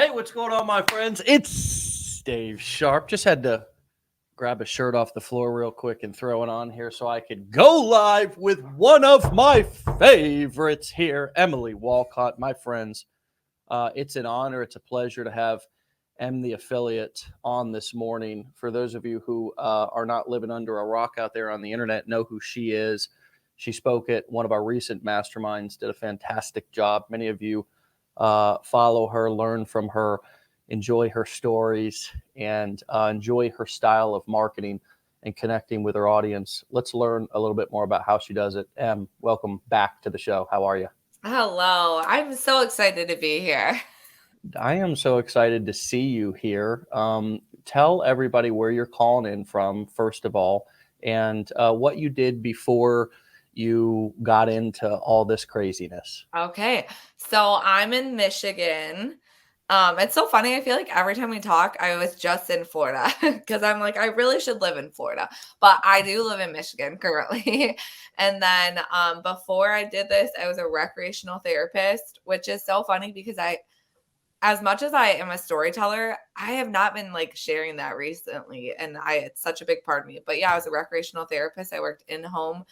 Hey, what's going on, my friends? It's Dave Sharpe. Just had to grab a shirt off the floor real quick and throw it on here so I could go live with one of my favorites here, Emily Walcott, my friends. It's an honor. It's a pleasure to have the affiliate on this morning. For those of you who are not living under a rock out there on the internet, know who she is. She spoke at one of our recent masterminds, did a fantastic job. Many of you follow her, learn from her, enjoy her stories, and enjoy her style of marketing and connecting with her audience. Let's learn a little bit more about how she does it. Welcome back to the show. How are you? Hello. I'm so excited to be here. I am so excited to see you here. Tell everybody where you're calling in from, first of all, and what you did before you got into all this craziness. Okay. So I'm in Michigan. It's so funny. I feel like every time we talk, I was just in Florida because I'm like, I really should live in Florida, but I do live in Michigan currently. And then before I did this, I was a recreational therapist, which is so funny because as much as I am a storyteller, I have not been like sharing that recently. And it's such a big part of me. But yeah, I was a recreational therapist. I worked in home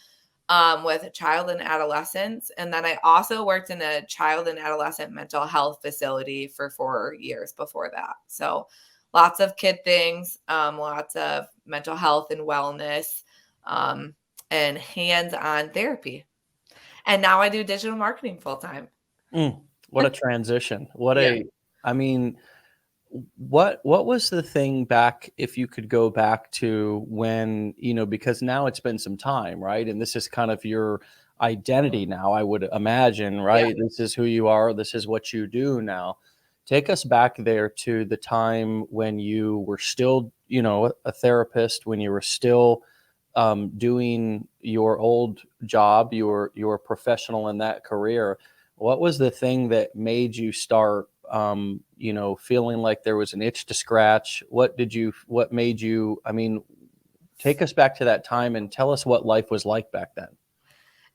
with child and adolescents. And then I also worked in a child and adolescent mental health facility for 4 years before that. So lots of kid things, lots of mental health and wellness, and hands-on therapy. And now I do digital marketing full time. What a transition. Yeah. I mean, what was the thing back, if you could go back to when, because now it's been some time, right? And this is kind of your identity now, I would imagine, Yeah. right? This is who you are. This is what you do now. Take us back there to the time when you were still, a therapist, when you were still doing your old job, you were professional in that career. What was the thing that made you start, feeling like there was an itch to scratch? What made you, take us back to that time and tell us what life was like back then.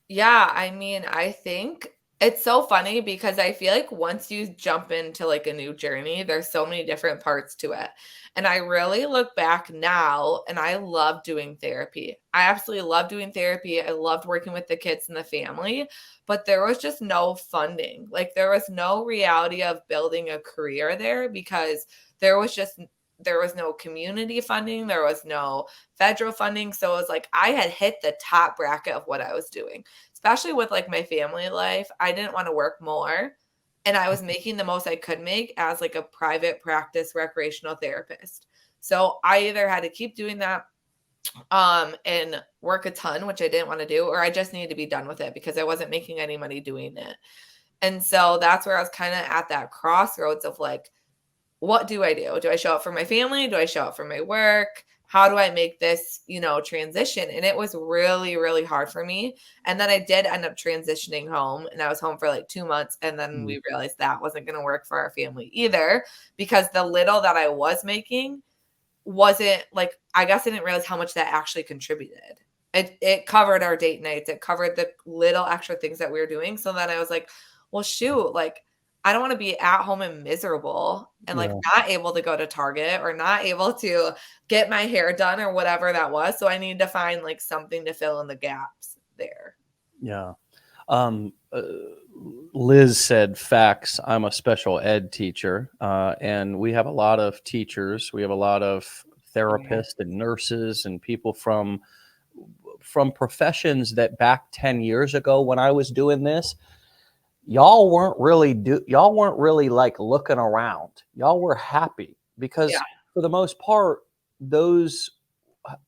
Yeah, I mean, I think it's so funny because I feel like once you jump into like a new journey, there's so many different parts to it. And I really look back now and I love doing therapy. I absolutely love doing therapy. I loved working with the kids and the family, but there was just no funding. Like there was no reality of building a career there because there was just there was no community funding, there was no federal funding. So it was like I had hit the top bracket of what I was doing, especially with like my family life. I didn't want to work more. And I was making the most I could make as like a private practice recreational therapist. So I either had to keep doing that and work a ton, which I didn't want to do, or I just needed to be done with it because I wasn't making any money doing it. And so that's where I was kind of at that crossroads of like, what do I do? Do I show up for my family? Do I show up for my work? How do I make this, transition? And it was really, really hard for me. And then I did end up transitioning home and I was home for like 2 months. And then Mm. we realized that wasn't going to work for our family either because the little that I was making wasn't like, I guess I didn't realize how much that actually contributed. It covered our date nights. It covered the little extra things that we were doing. So then I was like, well, shoot, like I don't want to be at home and miserable and like Yeah. not able to go to Target or not able to get my hair done or whatever that was. So I needed to find like something to fill in the gaps there. Yeah. Um, uh, Liz said facts. I'm a special ed teacher, and we have a lot of teachers. We have a lot of Yeah. therapists and nurses and people from professions that back 10 years ago when I was doing this, y'all weren't really like looking around. Y'all were happy Yeah. because for the most part, those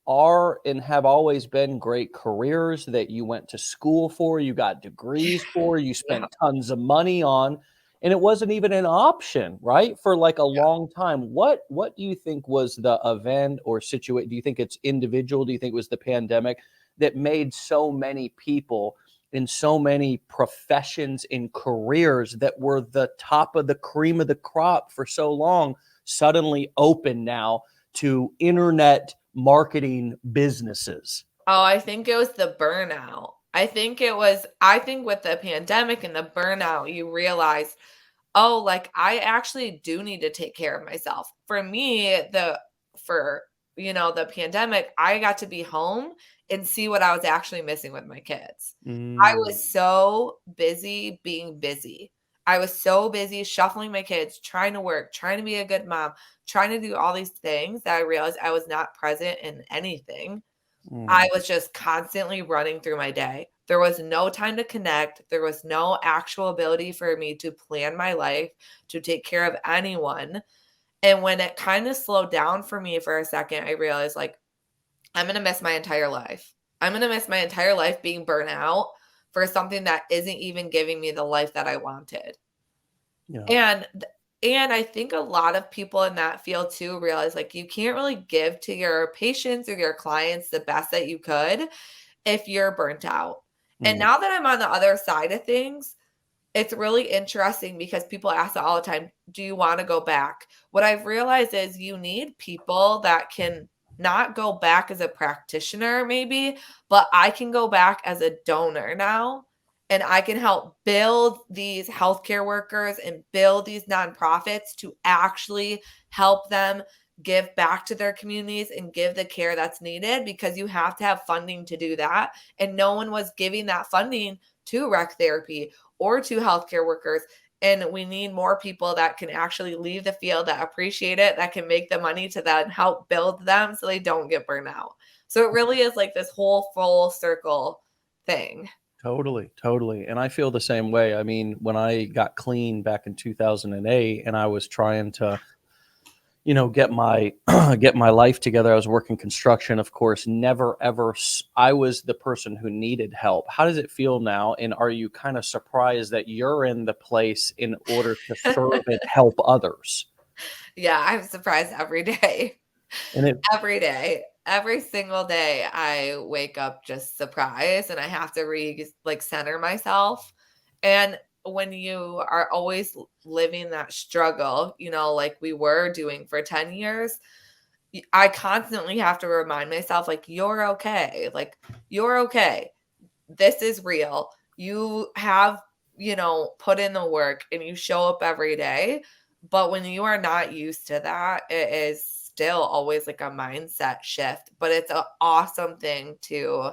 are and have always been great careers that you went to school for, you got degrees for, you Yeah. spent tons of money on, and it wasn't even an option, right? For like a long time. What do you think was the event or situation? Do you think it's individual? Do you think it was the pandemic that made so many people in so many professions and careers that were the top of the cream of the crop for so long suddenly open now to internet marketing businesses? Oh, I think it was the burnout. I think with the pandemic and the burnout, you realize oh, like I actually do need to take care of myself. For me, for the pandemic, I got to be home and see what I was actually missing with my kids. I Mm, was so busy being busy. I was so busy shuffling my kids, trying to work, trying to be a good mom, trying to do all these things that I realized I was not present in anything. I mm, was just constantly running through my day. There was no time to connect. There was no actual ability for me to plan my life, to take care of anyone. And when it kind of slowed down for me for a second, I realized like, I'm going to miss my entire life. I'm going to miss my entire life being burnt out for something that isn't even giving me the life that I wanted. yeah. And I think a lot of people in that field too realize like you can't really give to your patients or your clients the best that you could if you're burnt out. And Mm, now that I'm on the other side of things, it's really interesting because people ask that all the time, do you want to go back? What I've realized is you need people that can not go back as a practitioner, maybe, but I can go back as a donor now. And I can help build these healthcare workers and build these nonprofits to actually help them give back to their communities and give the care that's needed because you have to have funding to do that. And no one was giving that funding to rec therapy or to healthcare workers. And we need more people that can actually leave the field that appreciate it, that can make the money to then help build them so they don't get burned out. So it really is like this whole full circle thing. totally, totally. And I feel the same way. I mean, when I got clean back in 2008 and I was trying to, get my get my life together, I was working construction, of course. Never ever I was the person who needed help. How does it feel now? And are you kind of surprised that you're in the place in order to serve and help others? Yeah, I'm surprised every day. And it Every day. Every single day I wake up just surprised and I have to like center myself. And when you are always living that struggle, like we were doing for 10 years, I constantly have to remind myself like you're okay. Like you're okay. This is real. You have, put in the work and you show up every day. But when you are not used to that, it is still always like a mindset shift. But it's an awesome thing to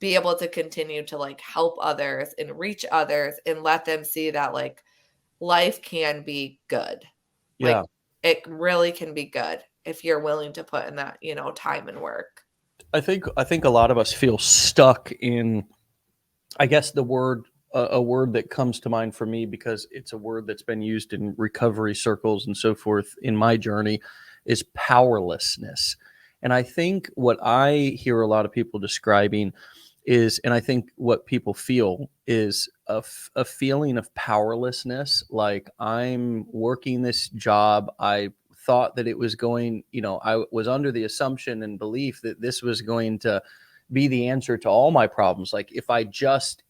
be able to continue to like help others and reach others and let them see that like life can be good. Like yeah. it really can be good if you're willing to put in that, time and work. I think a lot of us feel stuck in, I guess, the word a word that comes to mind for me because it's a word that's been used in recovery circles and so forth in my journey is powerlessness. And I think what I hear a lot of people describing is, and I think what people feel is a feeling of powerlessness. Like, I'm working this job. I thought that it was going, I was under the assumption and belief that this was going to be the answer to all my problems. Like, if I just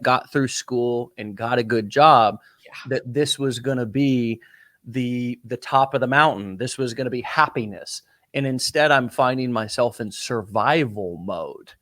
got through school and got a good job, Yeah. that this was going to be the top of the mountain. This was going to be happiness. And instead, I'm finding myself in survival mode.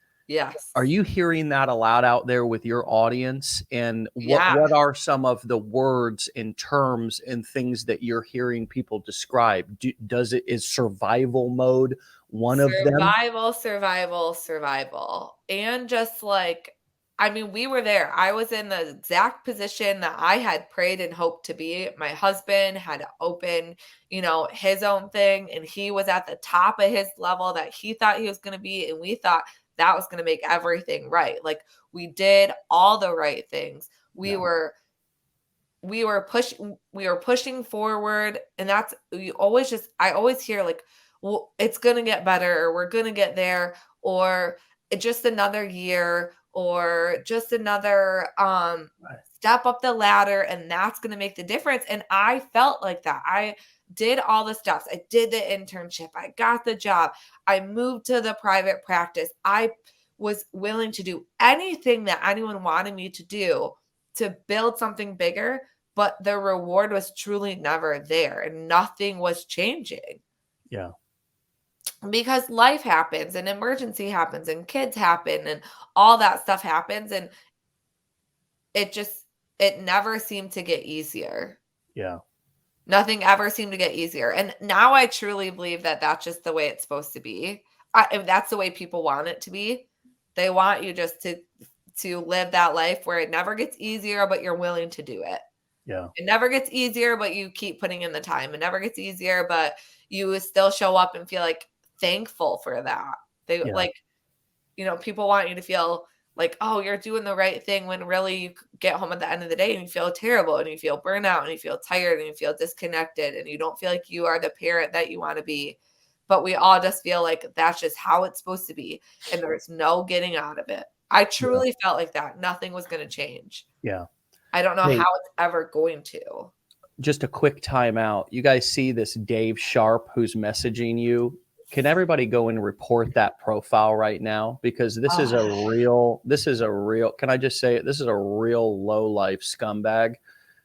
Are Yes. you hearing that a lot out there with your audience? And what Yeah. what are some of the words and terms and things that you're hearing people describe? Is survival mode one of them? Survival, survival, survival. And just like, I mean, we were there. I was in the exact position that I had prayed and hoped to be. My husband had opened, his own thing, and he was at the top of his level that he thought he was going to be. And we thought that was going to make everything right. Like we did all the right things. Yeah. We were pushing forward, and that's you always just I always hear like, well, it's gonna get better, or we're gonna get there, or just another year, or just another Right. step up the ladder, and that's gonna make the difference. And I felt like that. I did all the steps. I did the internship. I got the job. I moved to the private practice. I was willing to do anything that anyone wanted me to do to build something bigger, but the reward was truly never there and nothing was changing Yeah. because life happens and emergency happens and kids happen and all that stuff happens, and it just it never seemed to get easier. Yeah. Nothing ever seemed to get easier. And now I truly believe that that's just the way it's supposed to be. If that's the way people want it to be. They want you just to live that life where it never gets easier, but you're willing to do it. Yeah. It never gets easier, but you keep putting in the time. It never gets easier, but you still show up and feel like thankful for that. They Yeah. like, people want you to feel like, oh, you're doing the right thing, when really you get home at the end of the day and you feel terrible and you feel burnout and you feel tired and you feel disconnected and you don't feel like you are the parent that you want to be. But we all just feel like that's just how it's supposed to be. And there's no getting out of it. I Yeah. truly felt like that. Nothing was going to change. Yeah. I don't know Hey, how it's ever going to. just a quick timeout. You guys see this Dave Sharpe who's messaging you? Can everybody go and report that profile right now? Because this is a real, can I just say it? This is a real low life scumbag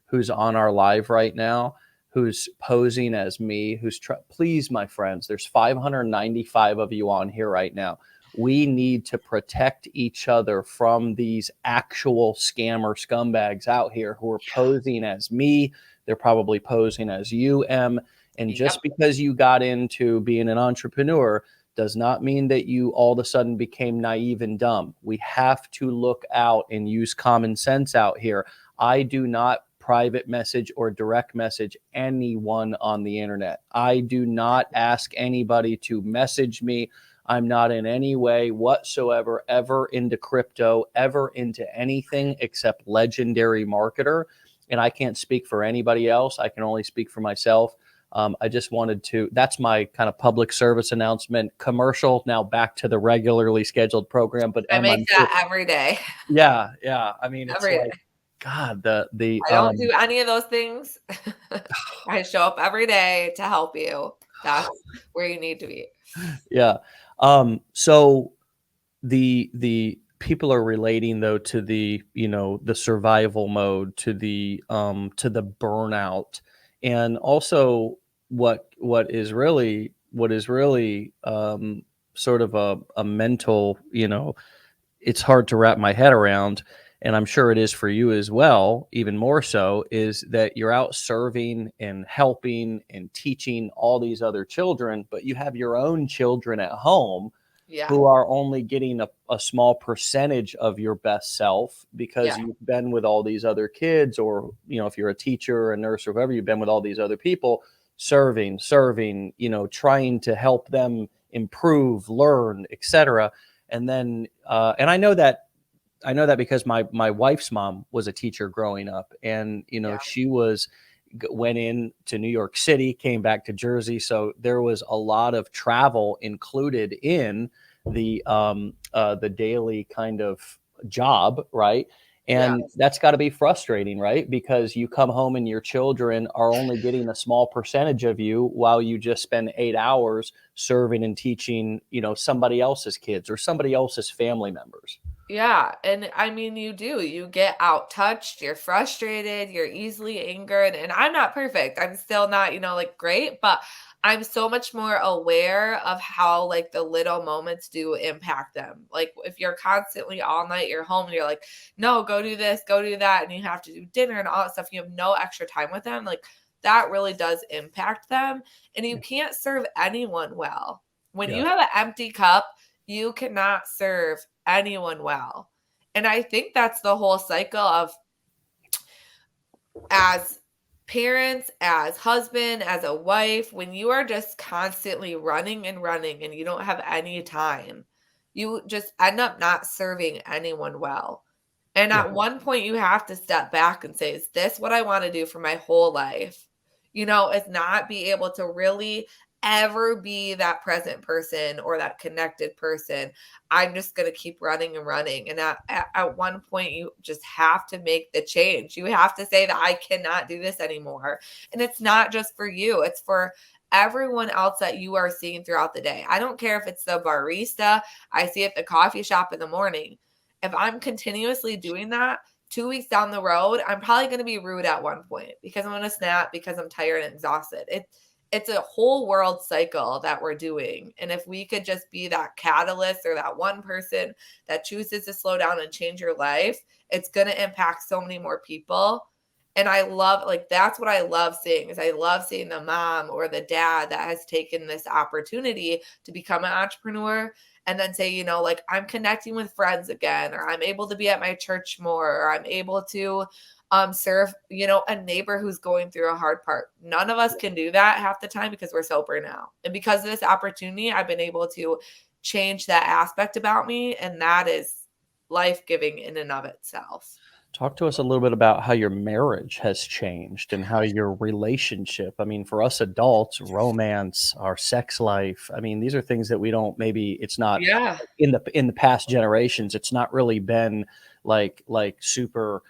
who's on our live right now, who's posing as me, please, my friends, there's 595 of you on here right now. We need to protect each other from these actual scammer scumbags out here who are posing as me. They're probably posing as you, Em. And just because you got into being an entrepreneur does not mean that you all of a sudden became naive and dumb. We have to look out and use common sense out here. I do not private message or direct message anyone on the internet. I do not ask anybody to message me. I'm not in any way whatsoever ever into crypto, ever into anything except legendary marketer. And I can't speak for anybody else. I can only speak for myself. I just wanted to, that's my kind of public service announcement. Commercial, now back to the regularly scheduled program. But I Em, make that every day. yeah. I mean, it's Every like, day. God, I don't do any of those things. I show up every day to help you. That's where you need to be. Yeah. So the people are relating though to the, the survival mode, to the burnout, and also what is really sort of a mental, it's hard to wrap my head around, and I'm sure it is for you as well, even more so, is that you're out serving and helping and teaching all these other children, but you have your own children at home who are only getting a small percentage of your best self because you've been with all these other kids, or, if you're a teacher or a nurse or whoever, you've been with all these other people serving, trying to help them improve, learn, etc. And then, and I know that because my wife's mom was a teacher growing up, and she went in to New York City, came back to Jersey, so there was a lot of travel included in the daily kind of job, right? And that's got to be frustrating, right? Because you come home and your children are only getting a small percentage of you, while you just spend 8 hours serving and teaching, somebody else's kids or somebody else's family members. Yeah. And I mean, you get out touched, you're frustrated, you're easily angered. And I'm not perfect. I'm still not, like great, but I'm so much more aware of how like the little moments do impact them. Like if you're constantly all night, you're home and you're like, no, go do this, go do that. And you have to do dinner and all that stuff. You have no extra time with them. Like that really does impact them. And you can't serve anyone well. When you have an empty cup, you cannot serve anyone well. And I think that's the whole cycle of, as parents, as husband, as a wife, when you are just constantly running and running and you don't have any time, you just end up not serving anyone well. And at one point you have to step back and say, is this what I want to do for my whole life? It's not be able to really ever be that present person or that connected person. I'm just going to keep running and running. And at one point, you just have to make the change. You have to say that I cannot do this anymore. And it's not just for you, it's for everyone else that you are seeing throughout the day. I don't care if it's the barista I see at the coffee shop in the morning. If I'm continuously doing that, 2 weeks down the road, I'm probably going to be rude at one point because I'm going to snap because I'm tired and exhausted. It's a whole world cycle that we're doing. And if we could just be that catalyst or that one person that chooses to slow down and change your life, it's going to impact so many more people. And I love, like, that's what I love seeing, is I love seeing the mom or the dad that has taken this opportunity to become an entrepreneur and then say, you know, like, I'm connecting with friends again, or I'm able to be at my church more, or I'm able to serve, you know, a neighbor who's going through a hard part. None of us can do that half the time because we're sober now. And because of this opportunity, I've been able to change that aspect about me. And that is life-giving in and of itself. Talk to us a little bit about how your marriage has changed and how your relationship. I mean, for us adults, romance, our sex life. I mean, these are things that we don't, maybe it's not Yeah. in the past generations. It's not really been like super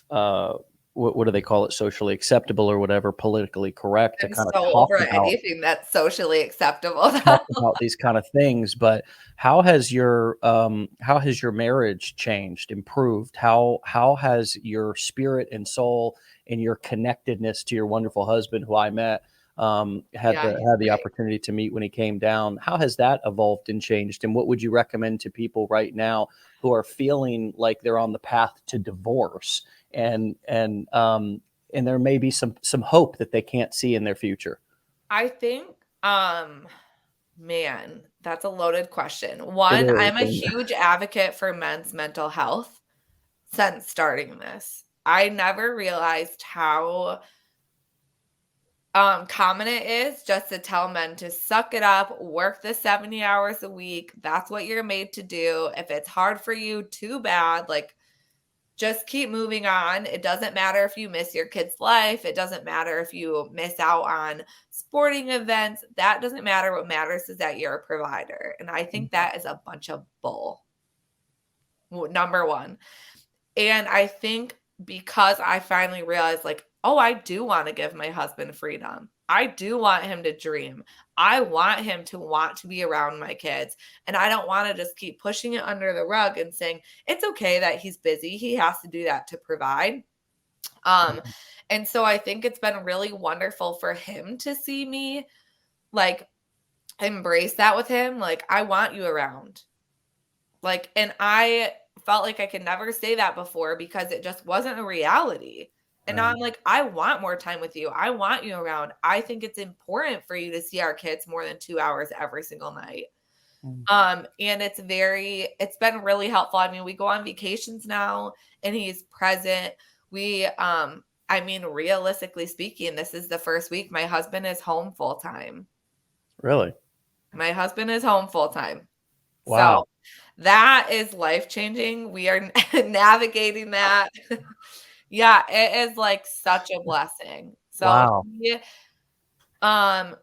uh what do they call it, socially acceptable or whatever, politically correct to I'm kind of so over anything that's socially acceptable now. talk about these kind of things. But how has your marriage changed, improved? How has your spirit and soul and your connectedness to your wonderful husband, who I met, Yeah, he's had the great. opportunity to meet when he came down? How has that evolved and changed? And what would you recommend to people right now who are feeling like they're on the path to divorce, and there may be some hope that they can't see in their future? I think, man, that's a loaded question. It One, is. I'm a huge advocate for men's mental health since starting this. I never realized how common it is just to tell men to suck it up, work the 70 hours a week. That's what you're made to do. If it's hard for you, too bad. Like, just keep moving on. It doesn't matter if you miss your kid's life. It doesn't matter if you miss out on sporting events. That doesn't matter. What matters is that you're a provider. And I think that is a bunch of bull. Number one. And I think because I finally realized, like, oh, I do want to give my husband freedom. I do want him to dream. I want him to want to be around my kids. And I don't want to just keep pushing it under the rug and saying, it's okay that he's busy. He has to do that to provide. Um, and so I think it's been really wonderful for him to see me like embrace that with him. Like, I want you around. Like, and I felt like I could never say that before because it just wasn't a reality. And now Right. I'm like, I want more time with you. I want you around. I think it's important for you to see our kids more than 2 hours every single night. Mm. And it's been really helpful. I mean, we go on vacations now and he's present. I mean, realistically speaking, this is the first week my husband is home full time. Really? My husband is home full time. So Wow. that is life-changing. We are navigating that. Yeah, it is, like, such a blessing. So, Wow. um,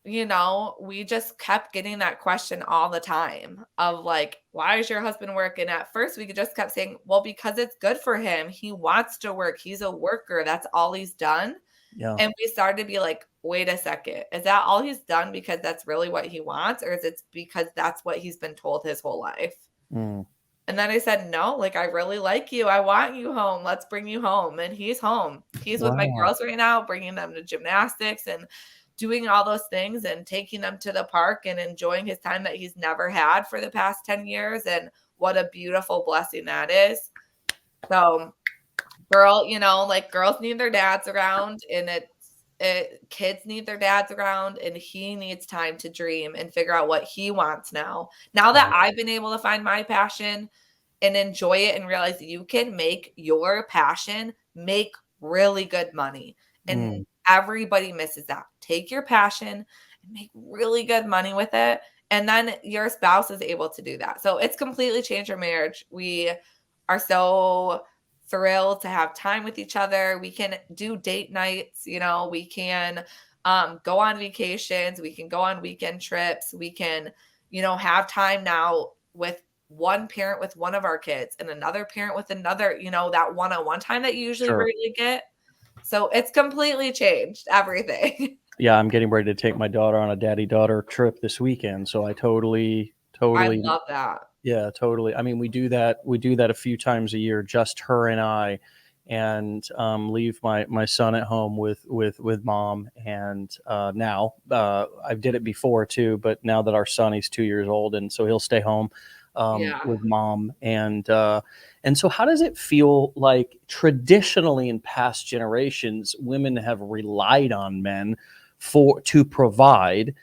you know, we just kept getting that question all the time of, like, "Why is your husband working?" At first, we just kept saying, "Well, because it's good for him. He wants to work. He's a worker. That's all he's done." Yeah. And we started to be like, "Wait a second. Is that all he's done because that's really what he wants, or is it because that's what he's been told his whole life?" Mm. And then I said, "No, like, I really like you. I want you home. Let's bring you home." And he's home. He's with my Wow. girls right now, bringing them to gymnastics and doing all those things and taking them to the park and enjoying his time that he's never had for the past 10 years. And what a beautiful blessing that is. So, like, girls need their dads around, and kids need their dads around, and he needs time to dream and figure out what he wants now. Now that Right. I've been able to find my passion and enjoy it and realize that you can make your passion make really good money. And Mm. everybody misses that. Take your passion and make really good money with it. And then your spouse is able to do that. So it's completely changed our marriage. We are so thrilled to have time with each other. We can do date nights, we can go on vacations, we can go on weekend trips, we can, have time now with one parent with one of our kids and another parent with another, that one-on-one time that you usually Sure. rarely get. So it's completely changed everything. Yeah, I'm getting ready to take my daughter on a daddy-daughter trip this weekend, so I I totally love that. yeah, totally. I mean, we do that a few times a year, just her and I, and leave my son at home with mom. And now I did it before too, but now that our son, he's 2 years old, and so he'll stay home. Yeah. with mom. And so how does it feel like traditionally in past generations, women have relied on men to provide?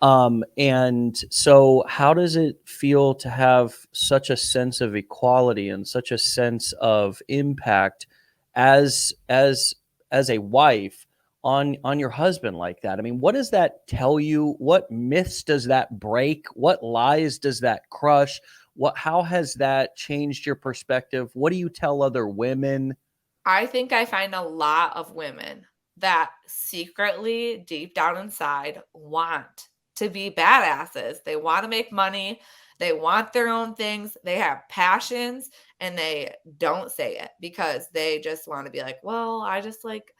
And so how does it feel to have such a sense of equality and such a sense of impact as a wife on your husband like that? I mean, what does that tell you? What myths does that break? What lies does that crush? How has that changed your perspective? What do you tell other women? I think I find a lot of women that secretly, deep down inside, want to be badasses. They want to make money. They want their own things. They have passions and they don't say it because they just want to be like, well, I just like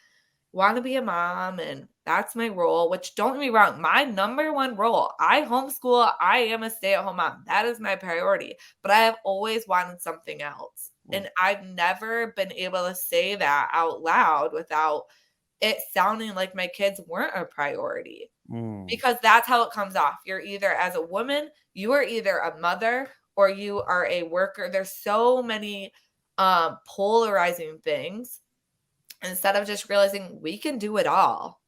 want to be a mom and that's my role, which don't get me wrong, my number one role, I homeschool, I am a stay-at-home mom. That is my priority, but I have always wanted something else. Mm, And I've never been able to say that out loud without it sounding like my kids weren't a priority mm, because that's how it comes off. You're either, as a woman, you are either a mother or you are a worker. There's so many polarizing things instead of just realizing we can do it all.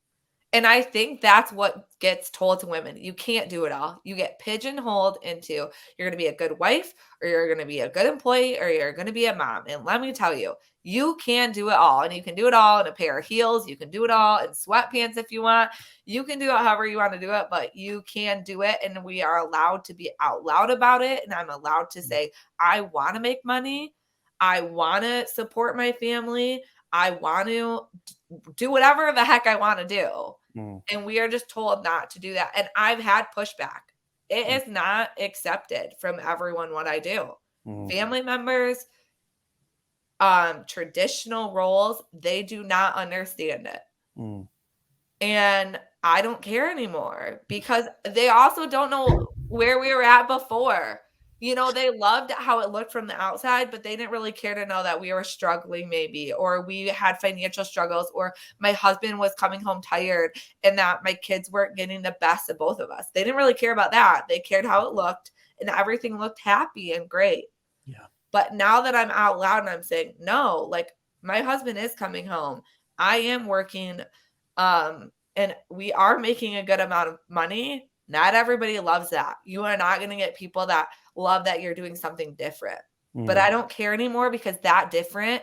And I think that's what gets told to women. You can't do it all. You get pigeonholed into you're going to be a good wife or you're going to be a good employee or you're going to be a mom. And let me tell you, you can do it all. And you can do it all in a pair of heels. You can do it all in sweatpants if you want. You can do it however you want to do it, but you can do it. And we are allowed to be out loud about it. And I'm allowed to say, I want to make money. I want to support my family. I want to do whatever the heck I want to do. mm, And we are just told not to do that. And I've had pushback. It mm, is not accepted from everyone what I do. mm, Family members, traditional roles, they do not understand it. mm. And I don't care anymore because they also don't know where we were at before. You know, they loved how it looked from the outside, but they didn't really care to know that we were struggling, maybe, or we had financial struggles, or my husband was coming home tired and that my kids weren't getting the best of both of us. They didn't really care about that. They cared how it looked, and everything looked happy and great. Yeah. But now that I'm out loud and I'm saying, no, like my husband is coming home, I am working, and we are making a good amount of money. Not everybody loves that. You are not going to get people that love that you're doing something different. But Mm. I don't care anymore because that different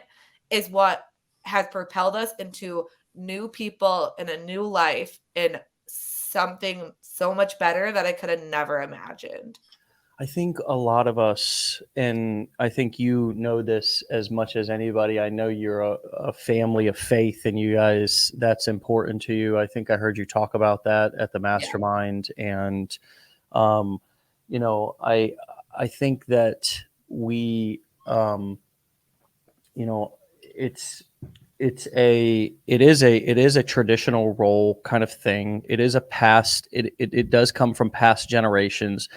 is what has propelled us into new people and a new life and something so much better that I could have never imagined. I think a lot of us, and I think you know this as much as anybody. I know you're a family of faith, and you guys, that's important to you. I think I heard you talk about that at the Yeah. mastermind, and um, I think that um, you know, it's it is a traditional role kind of thing. It is a past. It does come from past generations.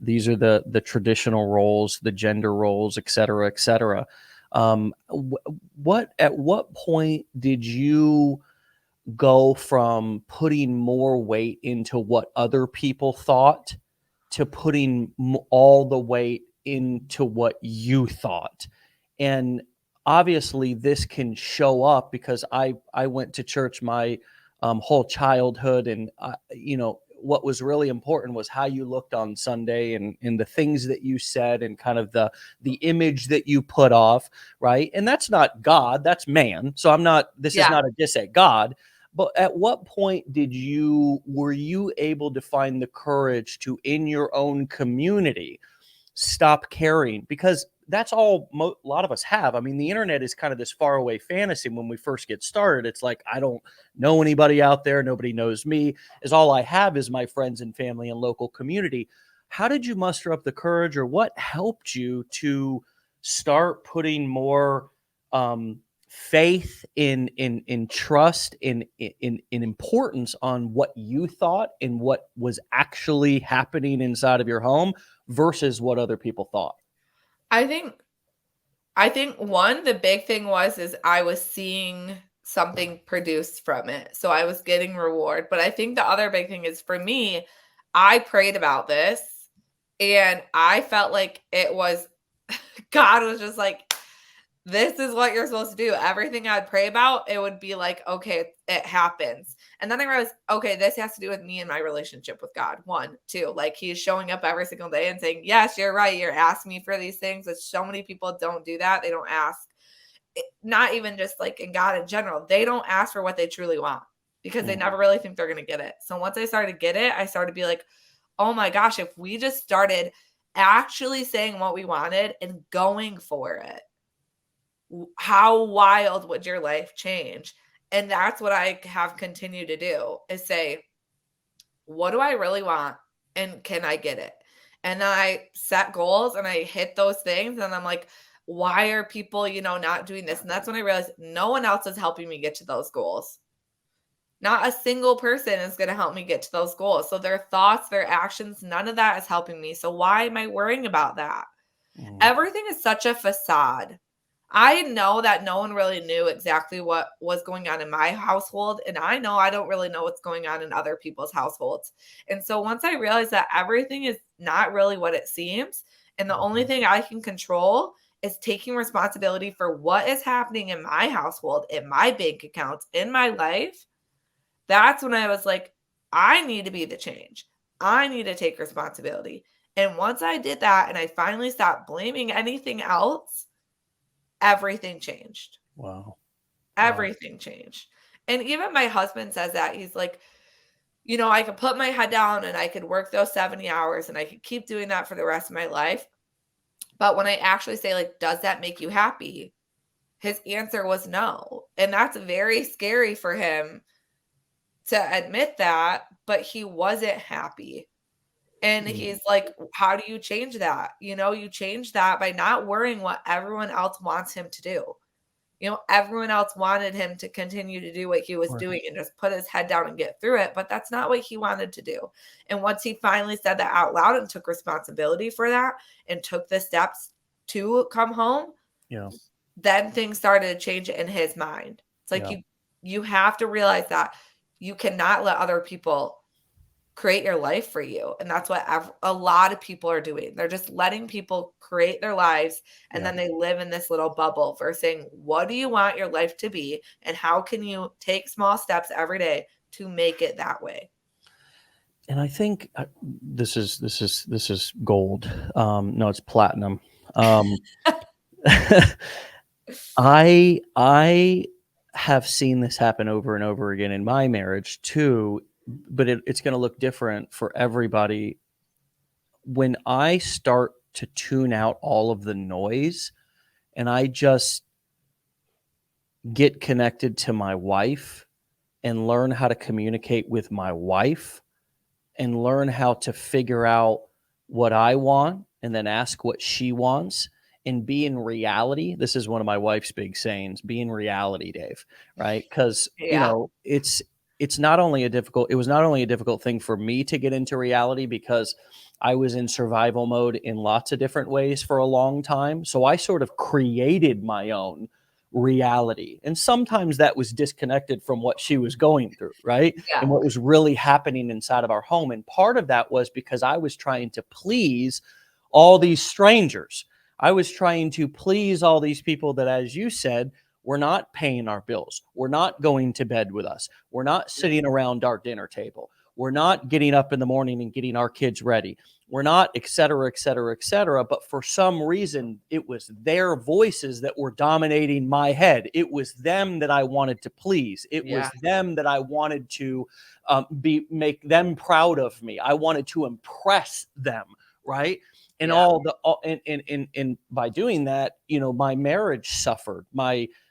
These are the traditional roles, the gender roles, et cetera, et cetera. What at what point did you go from putting more weight into what other people thought to putting all the weight into what you thought? And obviously this can show up because I went to church my whole childhood, and what was really important was how you looked on Sunday, and the things that you said, and kind of the image that you put off, right? And that's not God, that's man. So this is Yeah. not a diss at God. But at what point were you able to find the courage to, in your own community, stop caring? Because that's all a lot of us have. I mean, the internet is kind of this faraway fantasy when we first get started. It's like, I don't know anybody out there. Nobody knows me. Is all I have is my friends and family and local community. How did you muster up the courage, or what helped you to start putting more faith in trust in importance on what you thought and what was actually happening inside of your home versus what other people thought? I think one, the big thing is I was seeing something produced from it. So I was getting reward. But I think the other big thing is for me, I prayed about this And I felt like it was, God was just like, this is what you're supposed to do. Everything I'd pray about, it would be like, okay, it happens. And then I realized, okay, this has to do with me and my relationship with God. 1, 2, like he's showing up every single day and saying, yes, you're right. You're asking me for these things. But so many people don't do that. They don't ask, not even just like in God in general. They don't ask for what they truly want because they never really think they're going to get it. So once I started to get it, I started to be like, oh my gosh, if we just started actually saying what we wanted and going for it, how wild would your life change? And that's what I have continued to do, is say, what do I really want? And can I get it? And then I set goals and I hit those things. And I'm like, why are people, not doing this? And that's when I realized no one else is helping me get to those goals. Not a single person is going to help me get to those goals. So their thoughts, their actions, none of that is helping me. So why am I worrying about that? Everything is such a facade. I know that no one really knew exactly what was going on in my household. And I know I don't really know what's going on in other people's households. And so once I realized that everything is not really what it seems, and the only thing I can control is taking responsibility for what is happening in my household, in my bank accounts, in my life, that's when I was like, I need to be the change. I need to take responsibility. And once I did that and I finally stopped blaming anything else, everything changed. Wow. Everything changed. And even my husband says that. He's like, I could put my head down and I could work those 70 hours and I could keep doing that for the rest of my life. But when I actually say, like, does that make you happy? His answer was no. And that's very scary for him to admit that, but he wasn't happy. And he's like, how do you change that? You change that by not worrying what everyone else wants him to do. Everyone else wanted him to continue to do what he was doing and just put his head down and get through it. But that's not what he wanted to do. And once he finally said that out loud and took responsibility for that and took the steps to come home, then things started to change in his mind. It's like you have to realize that you cannot let other people create your life for you. And that's what a lot of people are doing. They're just letting people create their lives. And then they live in this little bubble versus saying, what do you want your life to be? And how can you take small steps every day to make it that way? And I think this is gold. No, it's platinum. I have seen this happen over and over again in my marriage too, but it's going to look different for everybody. When I start to tune out all of the noise and I just get connected to my wife and learn how to communicate with my wife and learn how to figure out what I want and then ask what she wants and be in reality. This is one of my wife's big sayings, be in reality, Dave, right? Because, it was not only a difficult thing for me to get into reality because I was in survival mode in lots of different ways for a long time. So I sort of created my own reality. And sometimes that was disconnected from what she was going through, right? Yeah. And what was really happening inside of our home. And part of that was because I was trying to please all these strangers. I was trying to please all these people that, as you said, we're not paying our bills. We're not going to bed with us. We're not sitting around our dinner table. We're not getting up in the morning and getting our kids ready. We're not, et cetera, et cetera, et cetera. But for some reason, it was their voices that were dominating my head. It was them that I wanted to please. It was them that I wanted to make them proud of me. I wanted to impress them, right? And and by doing that, my marriage suffered.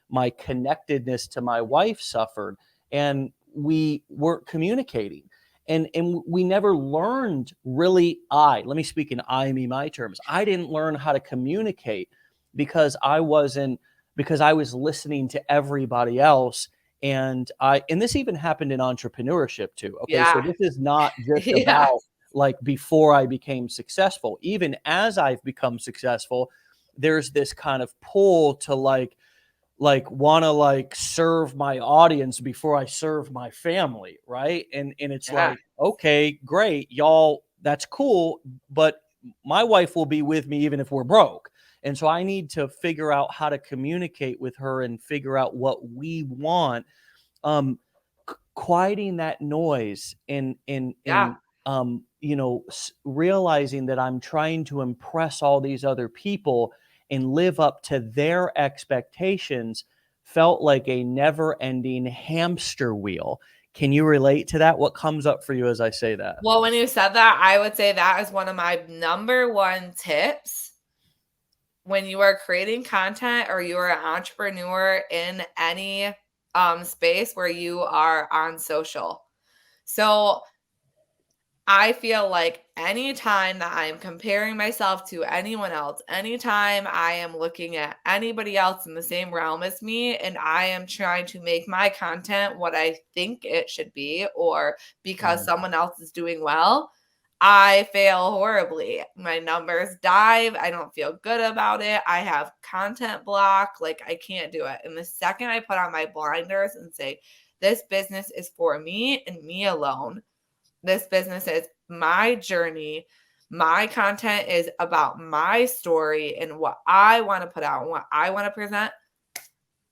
My connectedness to my wife suffered, and we weren't communicating. And we never learned really. Let me speak in I, me, my terms. I didn't learn how to communicate because I was listening to everybody else. And this even happened in entrepreneurship too. Okay. So this is not just about like before I became successful. Even as I've become successful, there's this kind of pull to like want to serve my audience before I serve my family, right? And it's like, okay, great, y'all, that's cool, but my wife will be with me even if we're broke. And so I need to figure out how to communicate with her and figure out what we want. Um, Quieting that noise Yeah. realizing that I'm trying to impress all these other people and live up to their expectations felt like a never-ending hamster wheel. Can you relate to that? What comes up for you as I say that? Well, when you said that, I would say that is one of my number one tips when you are creating content or you are an entrepreneur in any space where you are on social. So I feel like anytime that I'm comparing myself to anyone else, anytime I am looking at anybody else in the same realm as me, and I am trying to make my content what I think it should be, or because someone else is doing well, I fail horribly. My numbers dive. I don't feel good about it. I have content block. Like, I can't do it. And the second I put on my blinders and say, this business is for me and me alone, this business is my journey. My content is about my story and what I want to put out and what I want to present.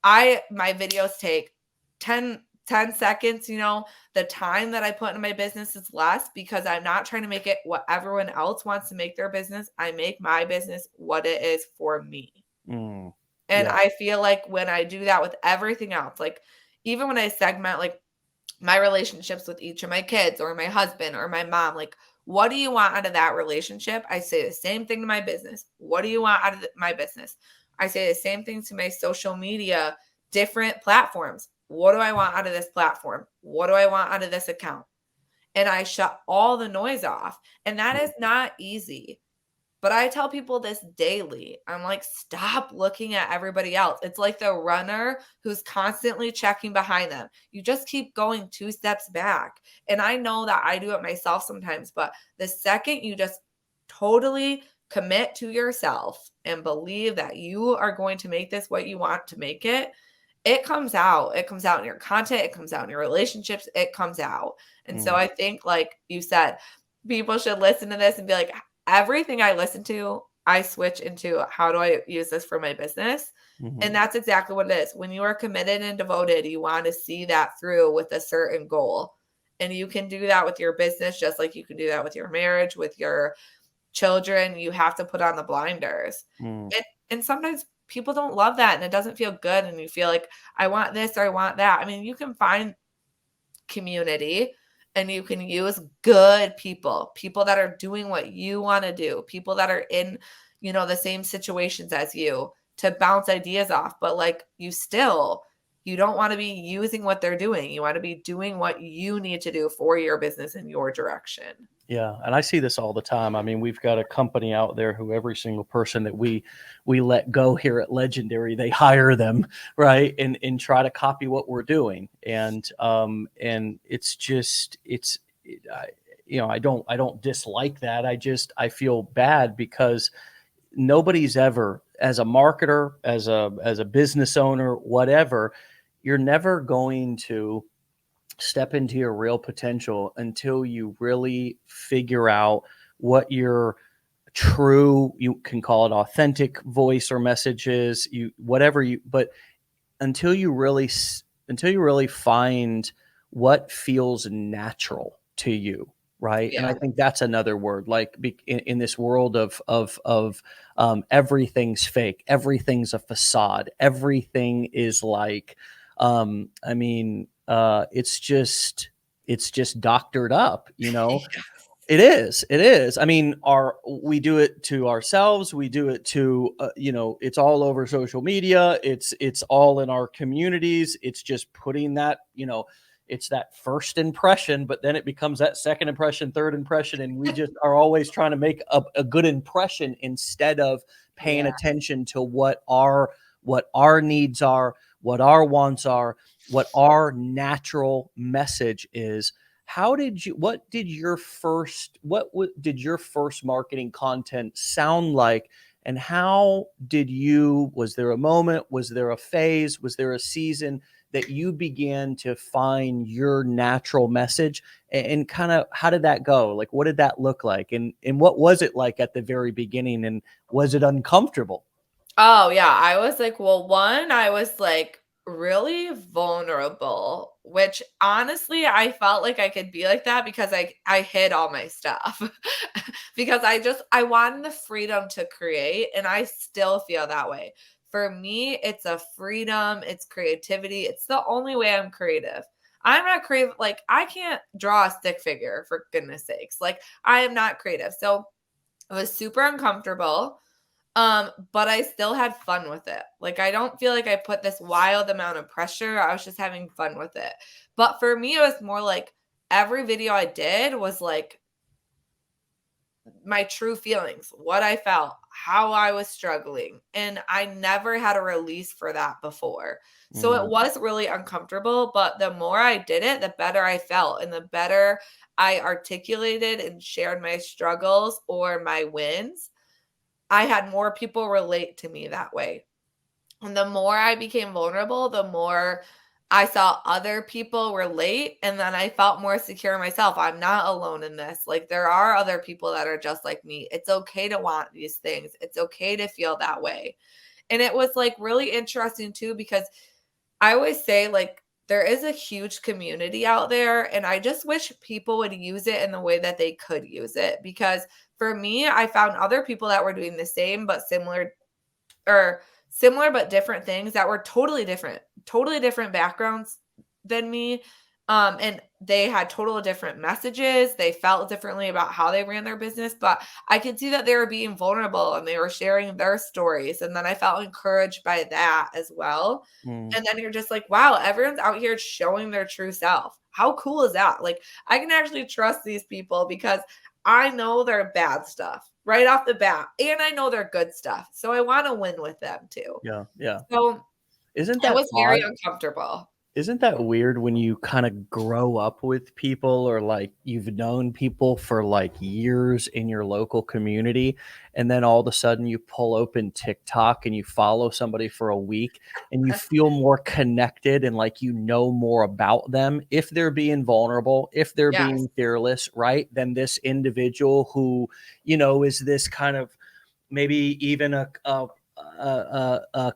My videos take 10 seconds, the time that I put into my business is less because I'm not trying to make it what everyone else wants to make their business. I make my business what it is for me. And I feel like when I do that with everything else, like even when I segment like my relationships with each of my kids or my husband or my mom, like, what do you want out of that relationship? I say the same thing to my business. What do you want out of my business? I say the same thing to my social media, different platforms. What do I want out of this platform? What do I want out of this account? And I shut all the noise off. And that is not easy. But I tell people this daily. I'm like, stop looking at everybody else. It's like the runner who's constantly checking behind them. You just keep going 2 steps back. And I know that I do it myself sometimes, but the second you just totally commit to yourself and believe that you are going to make this what you want to make it, it comes out. It comes out in your content. It comes out in your relationships. It comes out. And so I think, like you said, people should listen to this and be like, everything I listen to, I switch into how do I use this for my business? And that's exactly what it is. When you are committed and devoted, you want to see that through with a certain goal. And you can do that with your business, just like you can do that with your marriage, with your children. You have to put on the blinders. And sometimes people don't love that and it doesn't feel good. And you feel like, I want this or I want that. I mean, you can find community. And you can use good people that are doing what you want to do, people that are in, the same situations as you to bounce ideas off. But like you don't want to be using what they're doing. You want to be doing what you need to do for your business in your direction. Yeah. And I see this all the time. I mean, we've got a company out there who every single person that we let go here at Legendary, they hire them, right. And try to copy what we're doing. And it's just, I don't dislike that. I feel bad because nobody's ever, as a marketer, as a business owner, whatever, you're never going to step into your real potential until you really figure out what your true, you can call it authentic voice or message is, but until you really find what feels natural to you. Right. Yeah. And I think that's another word, like in this world of everything's fake. Everything's a facade. Everything is like, it's just doctored up, It is. I mean, we do it to ourselves. We do it to, it's all over social media. It's all in our communities. It's just putting that, it's that first impression, but then it becomes that second impression, third impression. And we just are always trying to make a good impression instead of paying attention to what our needs are, what our wants are, what our natural message is. What did your first marketing content sound like? And how was there a moment, was there a phase, was there a season that you began to find your natural message, and kind of how did that go? Like, what did that look like? And what was it like at the very beginning? And was it uncomfortable? Oh, yeah, I was like, well, one, I was like really vulnerable, which honestly, I felt like I could be like that because I hid all my stuff. Because I wanted the freedom to create, and I still feel that way. For me, it's a freedom, it's creativity. It's the only way I'm creative. I'm not creative, like I can't draw a stick figure for goodness sakes. Like I am not creative. So it was super uncomfortable. But I still had fun with it. Like, I don't feel like I put this wild amount of pressure. I was just having fun with it. But for me, it was more like every video I did was like my true feelings, what I felt, how I was struggling. And I never had a release for that before. So it Mm, was really uncomfortable. But the more I did it, the better I felt and the better I articulated and shared my struggles or my wins. I had more people relate to me that way. And the more I became vulnerable, the more I saw other people relate. And then I felt more secure in myself. I'm not alone in this. Like, there are other people that are just like me. It's okay to want these things, it's okay to feel that way. And it was like really interesting too, because I always say, like, there is a huge community out there, and I just wish people would use it in the way that they could use it. Because for me, I found other people that were doing the same but similar, or similar but different things that were totally different backgrounds than me. And they had totally different messages. They felt differently about how they ran their business, but I could see that they were being vulnerable and they were sharing their stories. And then I felt encouraged by that as well. mm. And then you're just like, wow, everyone's out here showing their true self. How cool is that? Like, I can actually trust these people because I know their bad stuff right off the bat, and I know their good stuff. So I want to win with them too. Yeah, yeah. So Isn't it that was very odd? uncomfortable. Isn't that weird when you kind of grow up with people, or like you've known people for like years in your local community, and then all of a sudden you pull open TikTok and you follow somebody for a week and you feel more connected and like you know more about them if they're being vulnerable, if they're Yes. being fearless, right? Than this individual who, is this kind of maybe even a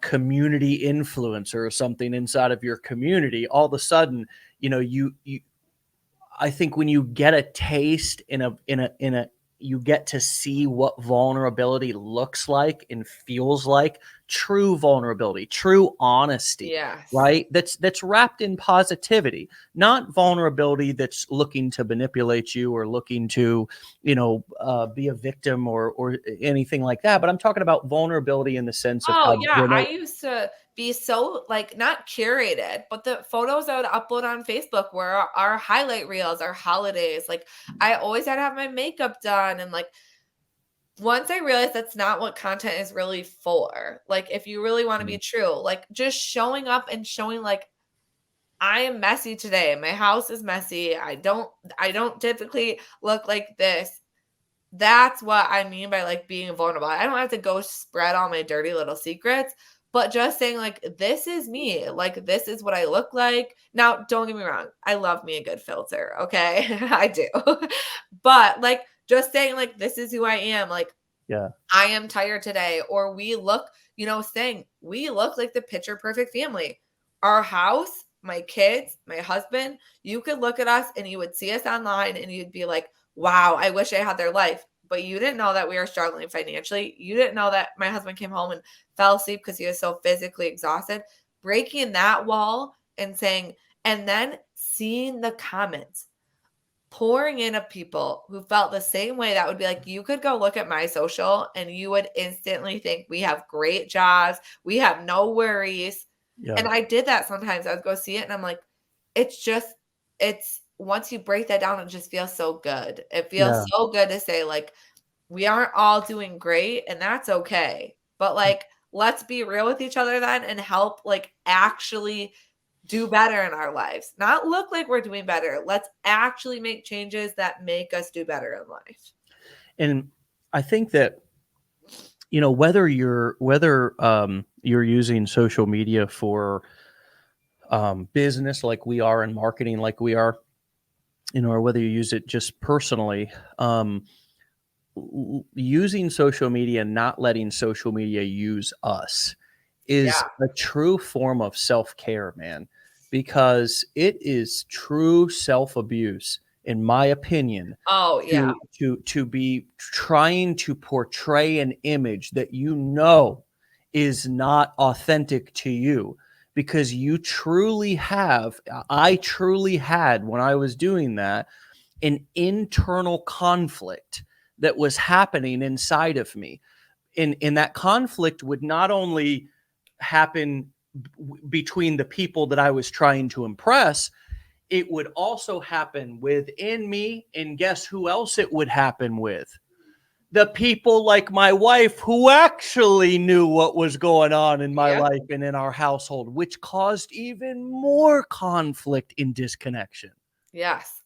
community influencer or something inside of your community. All of a sudden, you I think when you get a taste in a you get to see what vulnerability looks like and feels like, true vulnerability, true honesty, Yes. right? That's wrapped in positivity, not vulnerability that's looking to manipulate you or looking to, be a victim or anything like that. But I'm talking about vulnerability in the sense of Oh, how yeah, I used to be so, like, not curated, but the photos I would upload on Facebook were our highlight reels, our holidays. Like, I always had to have my makeup done, and, like, once I realized that's not what content is really for, like, if you really wanna be true, like, just showing up and showing, like, I am messy today, my house is messy, I don't typically look like this. That's what I mean by, like, being vulnerable. I don't have to go spread all my dirty little secrets, but just saying, like, "This is me. Like, this is what I look like." Now, don't get me wrong. I love me a good filter, okay? I do. But, like, just saying, like, "This is who I am." Like, yeah, I am tired today, or saying, "We look like the picture perfect family." Our house, my kids, my husband, you could look at us and you would see us online and you'd be like, wow, I wish I had their life. But you didn't know that we were struggling financially. You didn't know that my husband came home and fell asleep because he was so physically exhausted. Breaking that wall and saying, and then seeing the comments pouring in of people who felt the same way, that would be like, you could go look at my social and you would instantly think we have great jobs, we have no worries. yeah, And I did that sometimes. I would go see it and I'm like, it's just, it's once you break that down, it just feels so good. It feels yeah. so good to say, like, we aren't all doing great and that's okay. But, like, let's be real with each other then and help, like, actually do better in our lives. Not look like we're doing better. Let's actually make changes that make us do better in life. And I think that, whether you're using social media for business like we are and marketing like we are, or whether you use it just personally, using social media, not letting social media use us is Yeah. a true form of self-care, man, because it is true self-abuse, in my opinion, Oh, yeah. to be trying to portray an image that is not authentic to you, because I truly had, when I was doing that, an internal conflict that was happening inside of me. And that conflict would not only happen between the people that I was trying to impress, it would also happen within me. And guess who else it would happen with? The people like my wife, who actually knew what was going on in my Yeah. life and in our household, which caused even more conflict and disconnection. Yes.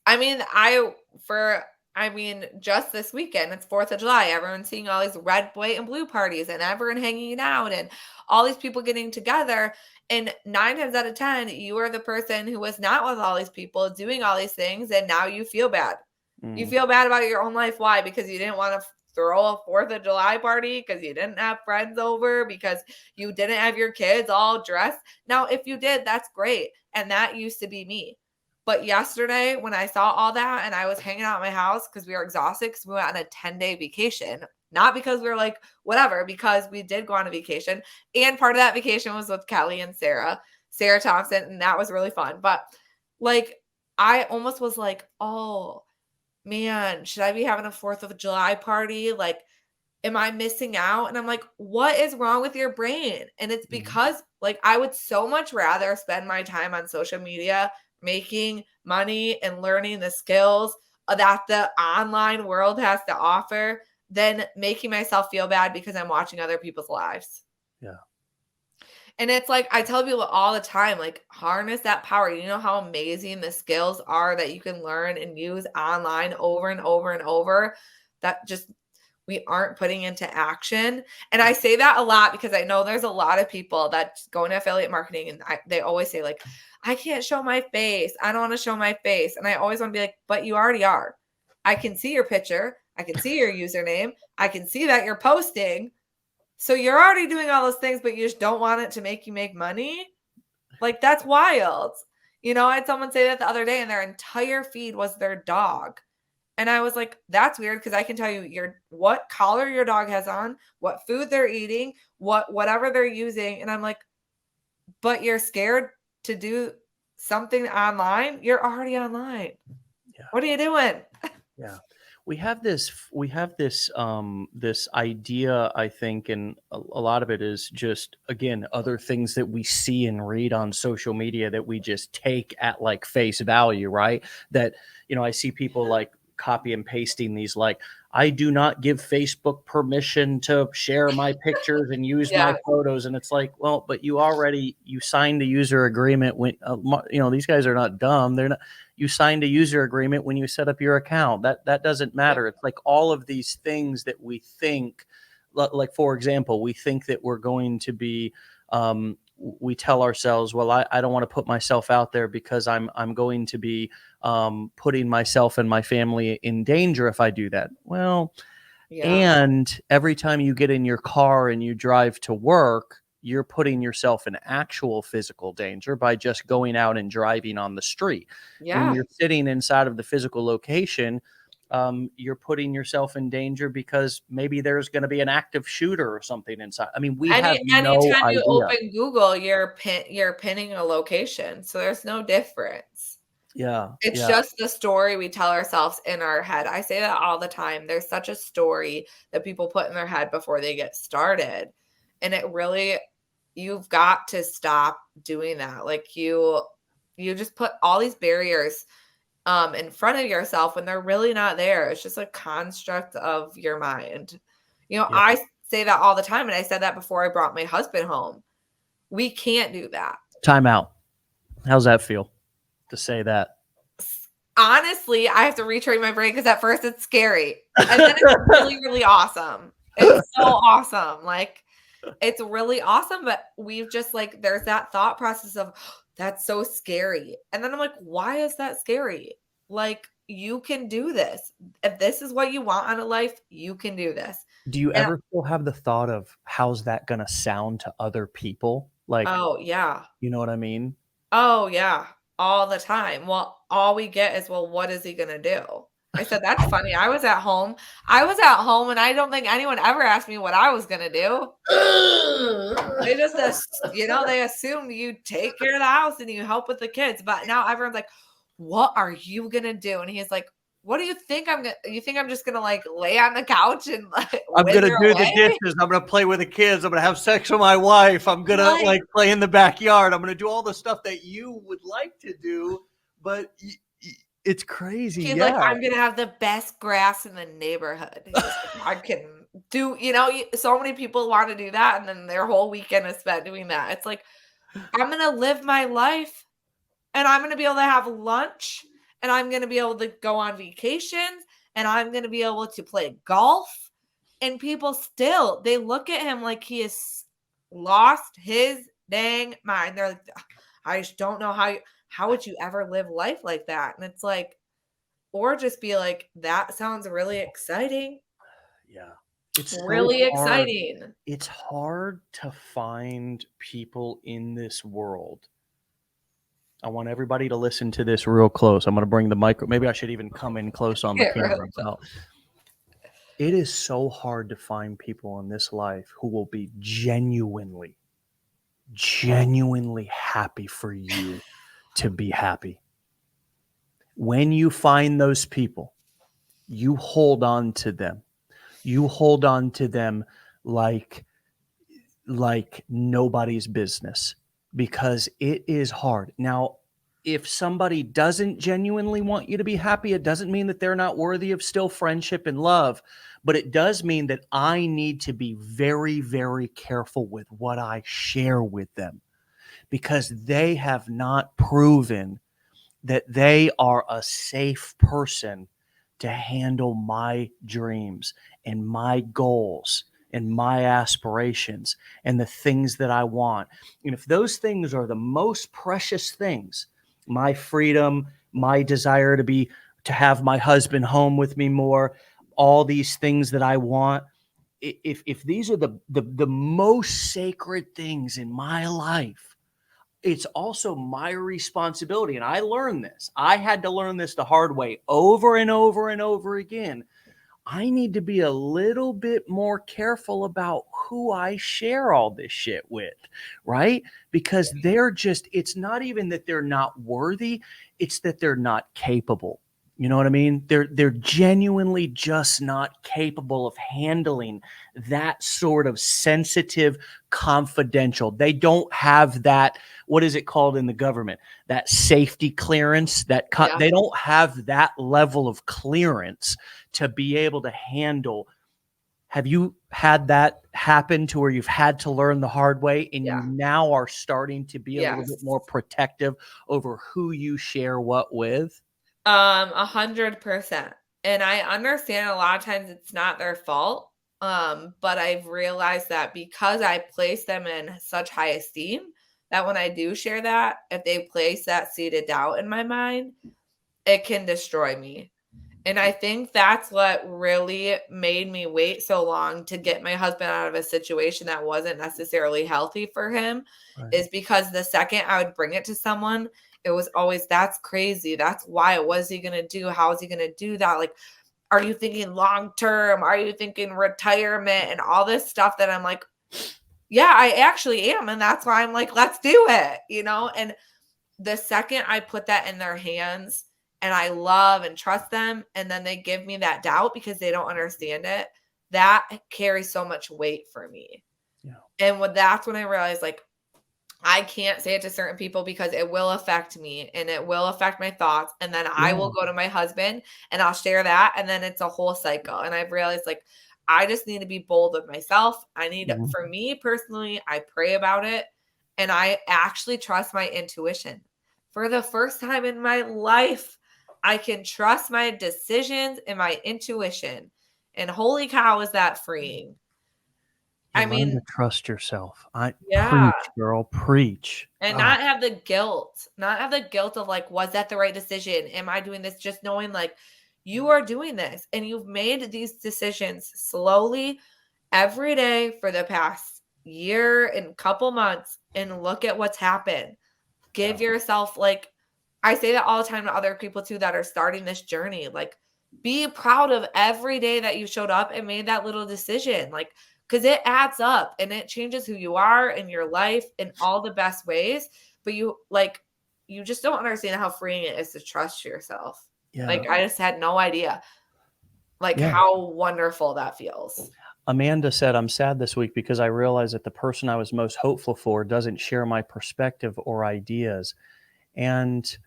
Just this weekend, it's 4th of July. Everyone's seeing all these red, white, and blue parties and everyone hanging out and all these people getting together. And 9 times out of 10, you are the person who was not with all these people doing all these things. And now you feel bad. You feel bad about your own life. Why? Because you didn't want to throw a 4th of July party, because you didn't have friends over, because you didn't have your kids all dressed. Now, if you did, that's great. And that used to be me. But yesterday, when I saw all that and I was hanging out at my house because we were exhausted because we went on a 10-day vacation, not because we were like, whatever, because we did go on a vacation. And part of that vacation was with Kelly and Sarah Thompson, and that was really fun. But like, I almost was like, oh man, should I be having a 4th of July party? Like, am I missing out? And I'm like, what is wrong with your brain? And it's because like, I would so much rather spend my time on social media making money and learning the skills that the online world has to offer than making myself feel bad because I'm watching other people's lives. Yeah. And it's like, I tell people all the time, like, harness that power. You know how amazing the skills are that you can learn and use online over and over and over, that just we aren't putting into action. And I say that a lot because I know there's a lot of people that go into affiliate marketing and they always say like, I can't show my face. I don't want to show my face. And I always want to be like, but you already are. I can see your picture. I can see your username. I can see that you're posting. So you're already doing all those things, but you just don't want it to make you make money. Like, that's wild. I had someone say that the other day and their entire feed was their dog. And I was like, that's weird, because I can tell you what collar your dog has on, what food they're eating, whatever they're using. And I'm like, but you're scared to do something online? You're already online. Yeah. What are you doing? Yeah. We have this idea, I think, and a lot of it is just, again, other things that we see and read on social media that we just take at like face value, right? That, I see people like copy and pasting these, like, I do not give Facebook permission to share my pictures and use my photos. And it's like, well, but you signed a user agreement when, these guys are not dumb. They're not. You signed a user agreement when you set up your account. That doesn't matter. It's like all of these things that we think, like, for example, we think that we're going to be, we tell ourselves, well, I don't want to put myself out there because I'm going to be putting myself and my family in danger if I do that. Well, and every time you get in your car and you drive to work, you're putting yourself in actual physical danger by just going out and driving on the street. Yeah. When you're sitting inside of the physical location, you're putting yourself in danger because maybe there's going to be an active shooter or something inside. I mean, anytime you open Google, you're pinning a location. So there's no difference. Yeah. It's just the story we tell ourselves in our head. I say that all the time. There's such a story that people put in their head before they get started. And you've got to stop doing that. Like, you just put all these barriers in front of yourself when they're really not there. It's just a construct of your mind. I say that all the time. And I said that before I brought my husband home. We can't do that. Time out. How's that feel to say that? Honestly, I have to retrain my brain because at first it's scary. And then it's really, really awesome. It's so awesome. Like, it's really awesome. But we've just there's that thought process of, that's so scary. And then I'm like, why is that scary? Like, you can do this. If this is what you want out of life, you can do this. Do you And ever still have the thought of how's that going to sound to other people? Like, oh, yeah. you know what I mean? Oh, yeah. All the time. Well, all we get is, well, what is he going to do? I said, that's funny. I was at home. And I don't think anyone ever asked me what I was going to do. They just, they assume you take care of the house and you help with the kids. But now everyone's like, what are you going to do? And he's like, what do you think you think I'm just going to like lay on the couch and like I'm going to wither do away? the dishes. I'm going to play with the kids. I'm going to have sex with my wife. I'm going to like play in the backyard. I'm going to do all the stuff that you would like to do. But it's crazy. He's like, I'm going to have the best grass in the neighborhood. He's like, I can do, so many people want to do that. And then their whole weekend is spent doing that. It's like, I'm going to live my life and I'm going to be able to have lunch and I'm going to be able to go on vacations and I'm going to be able to play golf. And people still, they look at him like he has lost his dang mind. They're like, I just don't know how would you ever live life like that? And it's like, or just be like, that sounds really exciting. Yeah. It's really so exciting. It's hard to find people in this world. I want everybody to listen to this real close. I'm going to bring the micro. Maybe I should even come in close on the camera. It is so hard to find people in this life who will be genuinely happy for you to be happy. When you find those people, you hold on to them. You hold on to them like nobody's business, because it is hard. Now, if somebody doesn't genuinely want you to be happy, it doesn't mean that they're not worthy of still friendship and love, but it does mean that I need to be very, very careful with what I share with them, because they have not proven that they are a safe person to handle my dreams and my goals and my aspirations and the things that I want. And if those things are the most precious things, my freedom, my desire to have my husband home with me more, all these things that I want, if these are the most sacred things in my life, it's also my responsibility. And I learned this. I had to learn this the hard way over and over and over again. I need to be a little bit more careful about who I share all this shit with, right? Because it's not even that they're not worthy, it's that they're not capable. You know what I mean? They're genuinely just not capable of handling that sort of sensitive, confidential. They don't have that, what is it called in the government? That safety clearance, they don't have that level of clearance to be able to handle. Have you had that happen to where you've had to learn the hard way and you now are starting to be a little bit more protective over who you share what with? 100%. And I understand a lot of times it's not their fault. But I've realized that because I place them in such high esteem, that when I do share that, if they place that seed of doubt in my mind, it can destroy me. And I think that's what really made me wait so long to get my husband out of a situation that wasn't necessarily healthy for him, is because the second I would bring it to someone, it was always, that's crazy. That's why. What is he going to do? How is he going to do that? Like, are you thinking long-term? Are you thinking retirement and all this stuff that I'm like, yeah, I actually am. And that's why I'm like, let's do it, And the second I put that in their hands and I love and trust them, and then they give me that doubt because they don't understand it, that carries so much weight for me. Yeah. And that's when I realized, like, I can't say it to certain people because it will affect me and it will affect my thoughts. And then I will go to my husband and I'll share that. And then it's a whole cycle. And I've realized, like, I just need to be bold with myself. For me personally, I pray about it and I actually trust my intuition. For the first time in my life, I can trust my decisions and my intuition. And holy cow, is that freeing. I learn mean, to trust yourself. I yeah. preach, girl, preach. And Ah, not have the guilt of like, was that the right decision? Am I doing this? Just knowing like you are doing this and you've made these decisions slowly every day for the past year and couple months, and look at what's happened. yeah, Give yourself like, I say that all the time to other people too that are starting this journey. Like, be proud of every day that you showed up and made that little decision. Like, because it adds up and it changes who you are in your life in all the best ways. But you just don't understand how freeing it is to trust yourself. yeah, Like, I just had no idea like yeah. how wonderful that feels. Amanda said, I'm sad this week because I realized that the person I was most hopeful for doesn't share my perspective or ideas. And,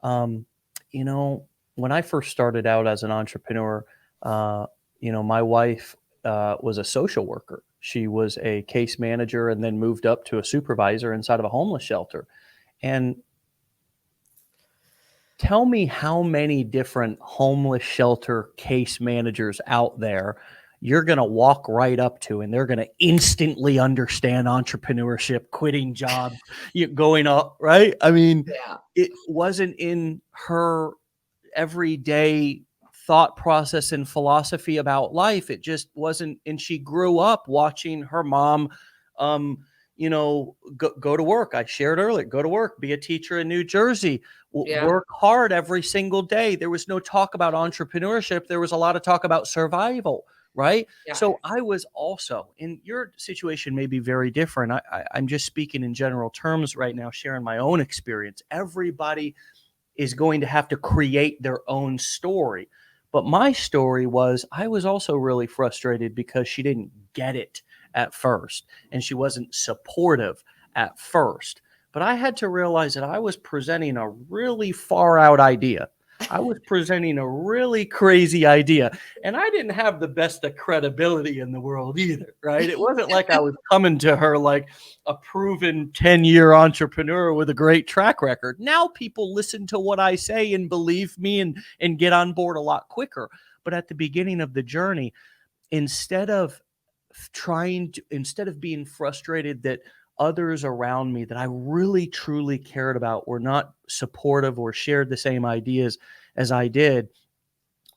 um, you know, when I first started out as an entrepreneur, uh, my wife was a social worker. She was a case manager and then moved up to a supervisor inside of a homeless shelter. And tell me how many different homeless shelter case managers out there you're going to walk right up to and they're going to instantly understand entrepreneurship, quitting jobs, going up, right? I mean, Yeah. it wasn't in her everyday thought process and philosophy about life. It just wasn't. And she grew up watching her mom, um, go to work. I shared earlier, go to work, be a teacher in New Jersey, Yeah. work hard every single day. There was no talk about entrepreneurship. There was a lot of talk about survival. Right. Yeah. So I was also in your situation may be very different. I'm just speaking in general terms right now, sharing my own experience. Everybody is going to have to create their own story. But my story was I was also really frustrated because she didn't get it at first and she wasn't supportive at first. But I had to realize that I was presenting a really far out idea. I was presenting a really crazy idea, and I didn't have the best of credibility in the world either, right? It wasn't like I was coming to her like a proven 10-year entrepreneur with a great track record. Now people listen to what I say and believe me and get on board a lot quicker. But at the beginning of the journey, instead of instead of being frustrated that others around me that I really truly cared about were not supportive or shared the same ideas as I did,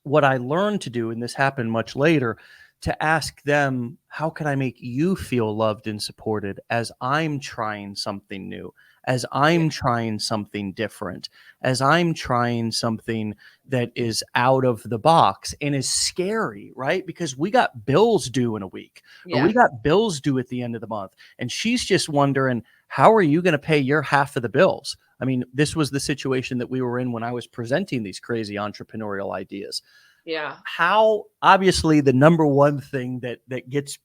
what I learned to do, and this happened much later, to ask them, how can I make you feel loved and supported as I'm trying something new, as Yeah. I'm trying something different, as I'm trying something that is out of the box and is scary, right? Because we got bills due in a week, or we Yes. got bills due at the end of the month. And she's just wondering, how are you going to pay your half of the bills? I mean, this was the situation that we were in when I was presenting these crazy entrepreneurial ideas. Yeah. How obviously the number one thing that gets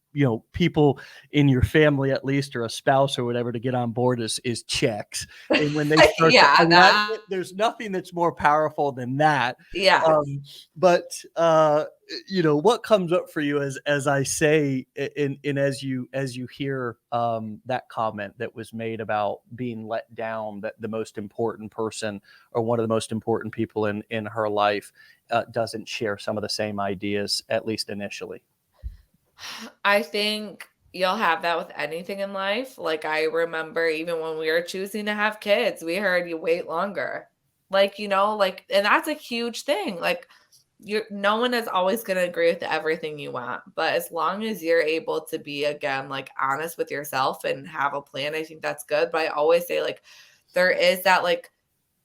people in your family at least, or a spouse or whatever, to get on board is checks. And when they start to, I Yeah. mean, there's nothing that's more powerful than that. Yeah. But what comes up for you as I say, in as you hear that comment that was made about being let down, that the most important person or one of the most important people in her life doesn't share some of the same ideas, at least initially. I think you'll have that with anything in life. Like, I remember even when we were choosing to have kids, we heard you wait longer. Like, and that's a huge thing. Like, no one is always going to agree with everything you want, but as long as you're able to be, again, like, honest with yourself and have a plan, I think that's good. But I always say, like, there is that, like,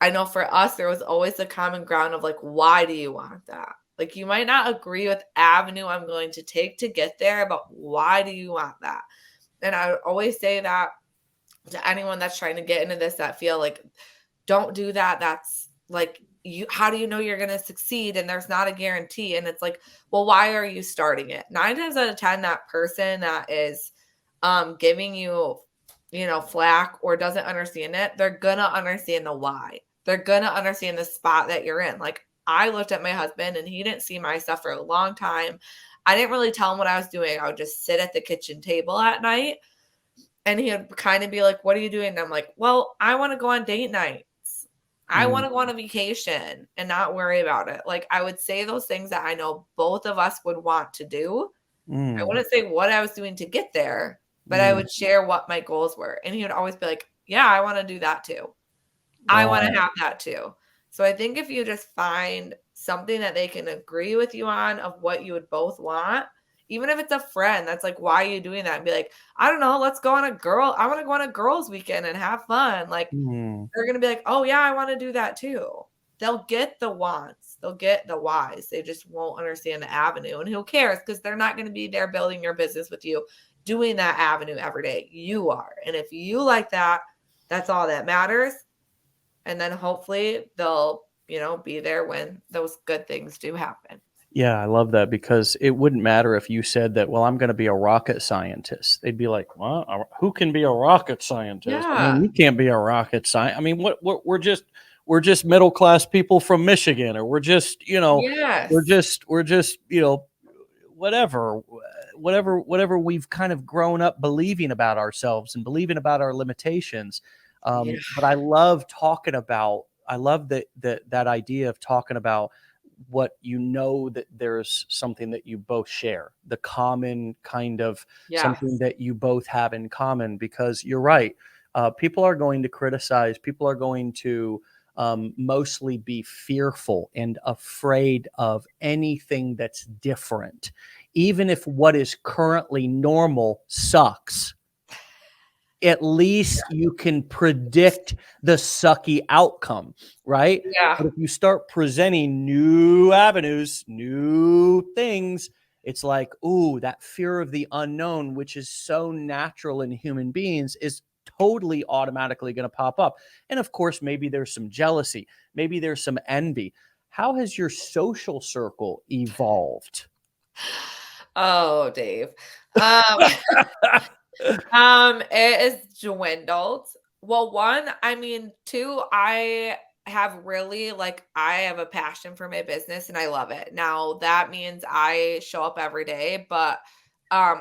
I know for us, there was always the common ground of like, why do you want that? Like, you might not agree with avenue I'm going to take to get there, but why do you want that? And I always say that to anyone that's trying to get into this, that feel like, don't do that. That's like, how do you know you're going to succeed? And there's not a guarantee. And it's like, well, why are you starting it? 9 times out of 10, that person that is giving you, flack or doesn't understand it, they're going to understand the why. They're going to understand the spot that you're in. Like, I looked at my husband and he didn't see my stuff for a long time. I didn't really tell him what I was doing. I would just sit at the kitchen table at night and he would kind of be like, what are you doing? And I'm like, well, I want to go on date nights. I want Mm, to go on a vacation and not worry about it. Like, I would say those things that I know both of us would want to do. I wouldn't say what I was doing to get there, but I would share what my goals were. And he would always be like, yeah, I want to do that too. I want to have that too. So I think if you just find something that they can agree with you on of what you would both want, even if it's a friend that's like, why are you doing that? And be like, I don't know, let's go on I want to go on a girls' weekend and have fun. Like, they're going to be like, oh, yeah, I want to do that too. They'll get the wants, they'll get the whys. They just won't understand the avenue. And who cares? Because they're not going to be there building your business with you, doing that avenue every day. You are. And if you like that, that's all that matters. And then hopefully they'll, be there when those good things do happen. Yeah, I love that, because it wouldn't matter if you said that, well, I'm going to be a rocket scientist. They'd be like, well, who can be a rocket scientist? I mean, Yeah. you can't be a rocket scientist. I mean, what we're just middle class people from Michigan, or we're just, Yes. we're just, whatever we've kind of grown up believing about ourselves and believing about our limitations. Yeah. But I love that idea of talking about what, that there's something that you both share, the common kind of something Yes. that you both have in common, because you're right. People are going to criticize, people are going to mostly be fearful and afraid of anything that's different, even if what is currently normal sucks. At least you can predict the sucky outcome, right? Yeah. But if you start presenting new avenues, new things, it's like, ooh, that fear of the unknown, which is so natural in human beings, is totally automatically going to pop up. And of course, maybe there's some jealousy, maybe there's some envy. How has your social circle evolved? Oh, Dave. It is dwindled. Well, one, I mean, two, I have really I have a passion for my business and I love it. Now that means I show up every day, but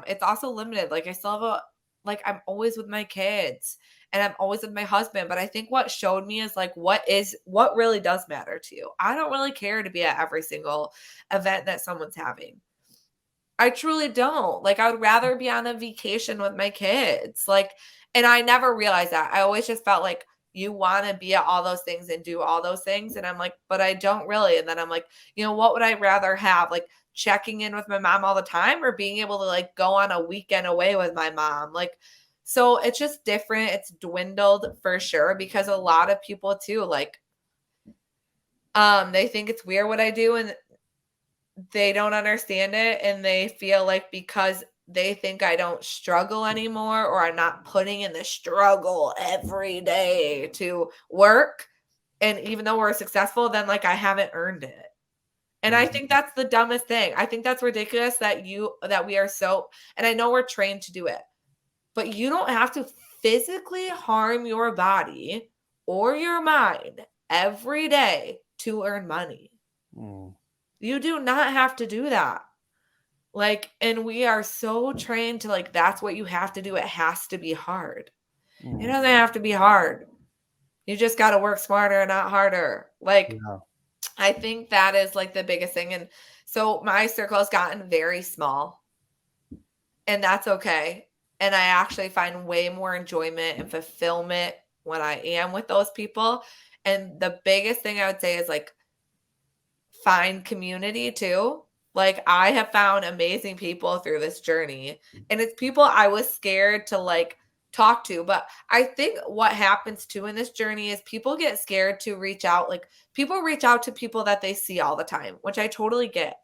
it's also limited. Like I still have I'm always with my kids and I'm always with my husband, but I think what showed me is what really does matter to you. I don't really care to be at every single event that someone's having. I truly don't. I would rather be on a vacation with my kids. And I never realized that. I always just felt like you want to be at all those things and do all those things. And I'm like, but I don't really. And then I'm like, what would I rather have? Checking in with my mom all the time or being able to go on a weekend away with my mom? So it's just different. It's dwindled for sure because a lot of people too, they think it's weird what I do. And they don't understand it and they feel like because they think I don't struggle anymore or I'm not putting in the struggle every day to work, and even though we're successful, then I haven't earned it. And I think that's the dumbest thing. I think that's ridiculous that we are so, and I know we're trained to do it, but you don't have to physically harm your body or your mind every day to earn money. You do not have to do that. And we are so trained to that's what you have to do. It has to be hard. It doesn't have to be hard. You just got to work smarter, not harder. I think that is the biggest thing. And so my circle has gotten very small and that's okay. And I actually find way more enjoyment and fulfillment when I am with those people. And the biggest thing I would say is find community too. I have found amazing people through this journey and it's people I was scared to talk to. But I think what happens too in this journey is people get scared to reach out. People reach out to people that they see all the time, which I totally get.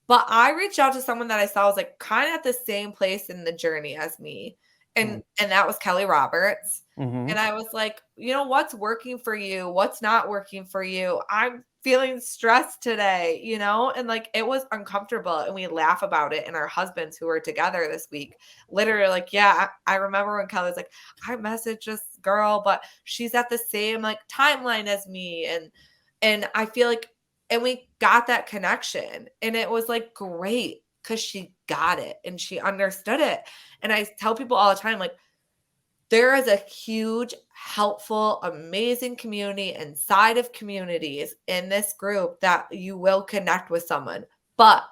But I reached out to someone that I saw was kind of at the same place in the journey as me. And that was Kelly Roberts. And I was like, what's working for you? What's not working for you? I'm feeling stressed today, and it was uncomfortable. And we laugh about it. And our husbands who were together this week, literally yeah, I remember when Kelly's like, I messaged this girl, but she's at the same timeline as me. And I feel and we got that connection and it was great because she got it and she understood it. And I tell people all the time, there is a huge, helpful, amazing community inside of communities in this group that you will connect with someone. But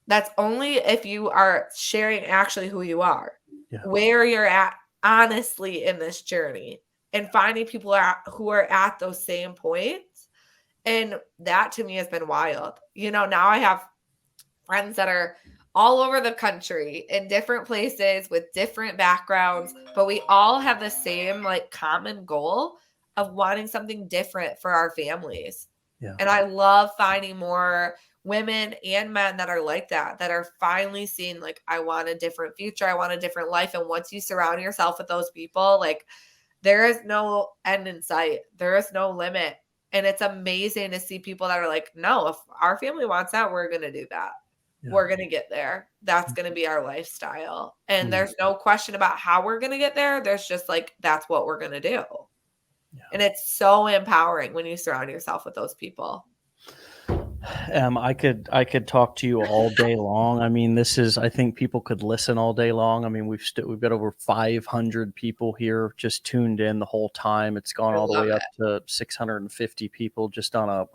That's only if you are sharing actually who you are, Yeah. where you're at honestly in this journey, and finding people who are at those same points. And that to me has been wild. Now I have friends that are all over the country in different places with different backgrounds, but we all have the same like common goal of wanting something different for our families. Yeah. And I love finding more women and men that are like that are finally seeing like, I want a different future. I want a different life. And once you surround yourself with those people, like there is no end in sight. There is no limit. And it's amazing to see people that are like, no, if our family wants that, we're going to do that. Yeah. We're going to get there. That's going to be our lifestyle. And Mm. there's no question about how we're going to get there. There's just like, that's what we're going to do. Yeah. And it's so empowering when you surround yourself with those people. I could talk to you all day long. I mean, I think people could listen all day long. I mean, we've got over 500 people here just tuned in the whole time. It's gone all the way up to 650 people just on a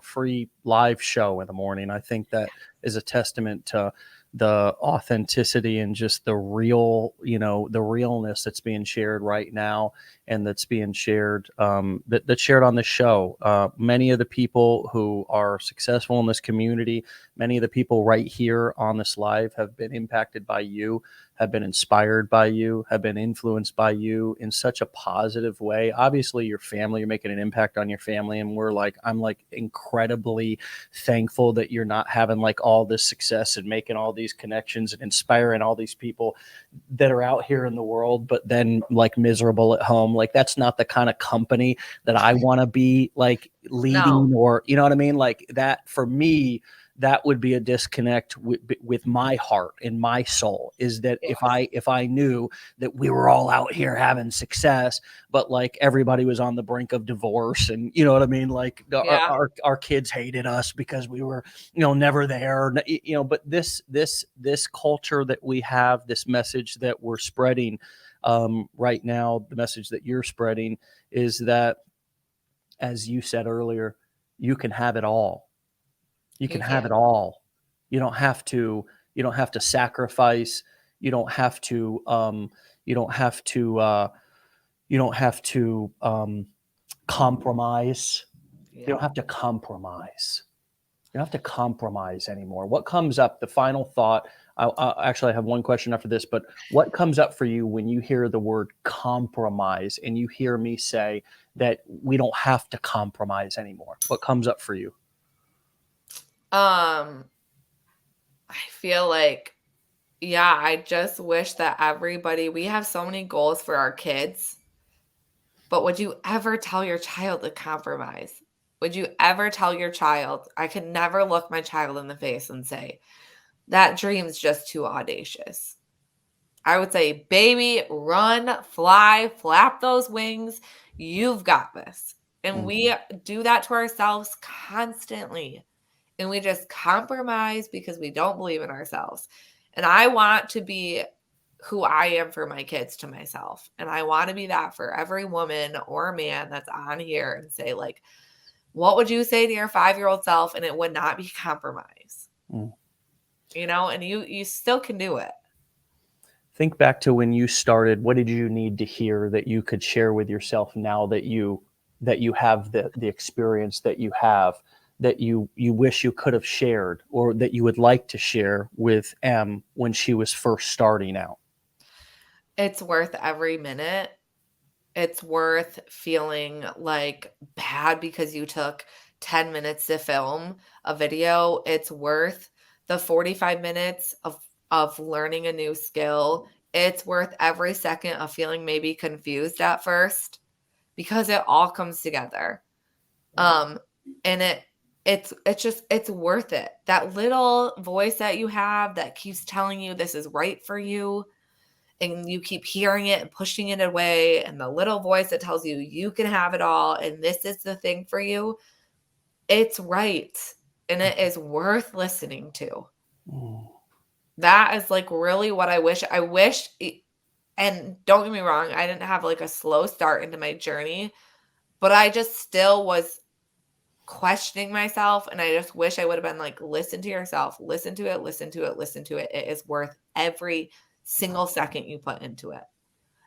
free live show in the morning. I think that is a testament to the authenticity and just the real, the realness that's being shared right now, and that's being shared, that's shared on the show. Many of the people who are successful in this community, many of the people right here on this live have been impacted by you, have been inspired by you, have been influenced by you in such a positive way. Obviously, your family, you're making an impact on your family. And I'm incredibly thankful that you're not having like all this success and making all these connections and inspiring all these people that are out here in the world, but then like miserable at home. Like that's not the kind of company that I want to be like leading, or, you know what I mean? Like that for me, that would be a disconnect with my heart and my soul, is that if I knew that we were all out here having success, but like everybody was on the brink of divorce, and you know what I mean? Like our kids hated us because we were, never there, but this culture that we have, this message that we're spreading right now, the message that you're spreading is that, as you said earlier, you can have it all. You can have it all. You don't have to sacrifice. You don't have to compromise. You don't have to compromise. You don't have to compromise anymore. What comes up, the final thought, I actually have one question after this, but what comes up for you when you hear the word compromise and you hear me say that we don't have to compromise anymore? What comes up for you? I feel like, I just wish that we have so many goals for our kids, but would you ever tell your child to compromise? Would you ever tell your child? I could never look my child in the face and say, that dream's just too audacious. I would say, baby, run, fly, flap those wings. You've got this. And we do that to ourselves constantly. And we just compromise because we don't believe in ourselves. And I want to be who I am for my kids to myself. And I want to be that for every woman or man that's on here, and say, like, what would you say to your 5-year-old self? And it would not be compromise. And you still can do it. Think back to when you started. What did you need to hear that you could share with yourself now that you have the experience that you have, that you wish you could have shared, or that you would like to share with Em when she was first starting out? It's worth every minute. It's worth feeling like bad because you took 10 minutes to film a video. It's worth the 45 minutes of learning a new skill. It's worth every second of feeling maybe confused at first, because it all comes together. And it's worth it. That little voice that you have that keeps telling you this is right for you, and you keep hearing it and pushing it away, and the little voice that tells you you can have it all and this is the thing for you, it's right. And it is worth listening to. That is like really what I wish. And don't get me wrong, I didn't have like a slow start into my journey, but I just still was questioning myself. And I just wish I would have been like, listen to yourself, listen to it, listen to it, listen to it. It is worth every single second you put into it.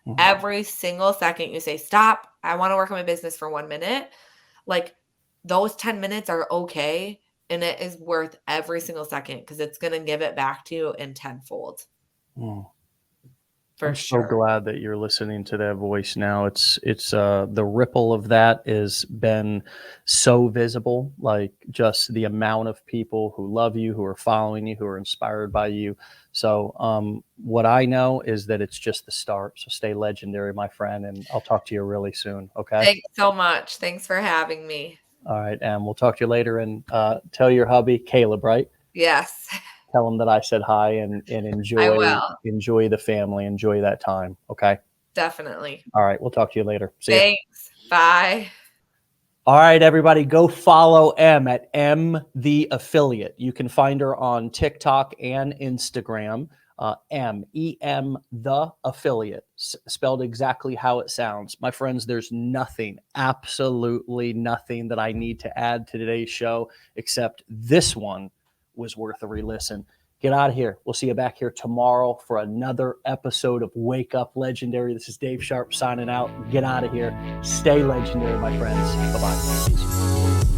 Mhm. Every single second you say, stop, I want to work on my business for 1 minute. Like those 10 minutes are okay. And it is worth every single second because it's going to give it back to you in tenfold. For I'm sure. so glad that you're listening to that voice now. It's the ripple of that has been so visible, like just the amount of people who love you, who are following you, who are inspired by you. So what I know is that it's just the start. So stay legendary, my friend, and I'll talk to you really soon. Okay. Thanks so much. Thanks for having me. All right. And we'll talk to you later, and tell your hubby, Caleb, right? Yes. Tell him that I said hi and I enjoy will. the family, enjoy that time. Okay. Definitely. All right. We'll talk to you later. See ya. Thanks. Bye. All right, everybody, go follow M at M the Affiliate. You can find her on TikTok and Instagram. M the Affiliate, spelled exactly how it sounds. My friends, there's nothing, absolutely nothing that I need to add to today's show except this one was worth a re-listen. Get out of here. We'll see you back here tomorrow for another episode of Wake Up Legendary. This is Dave Sharpe signing out. Get out of here. Stay legendary, my friends. Bye-bye. Peace.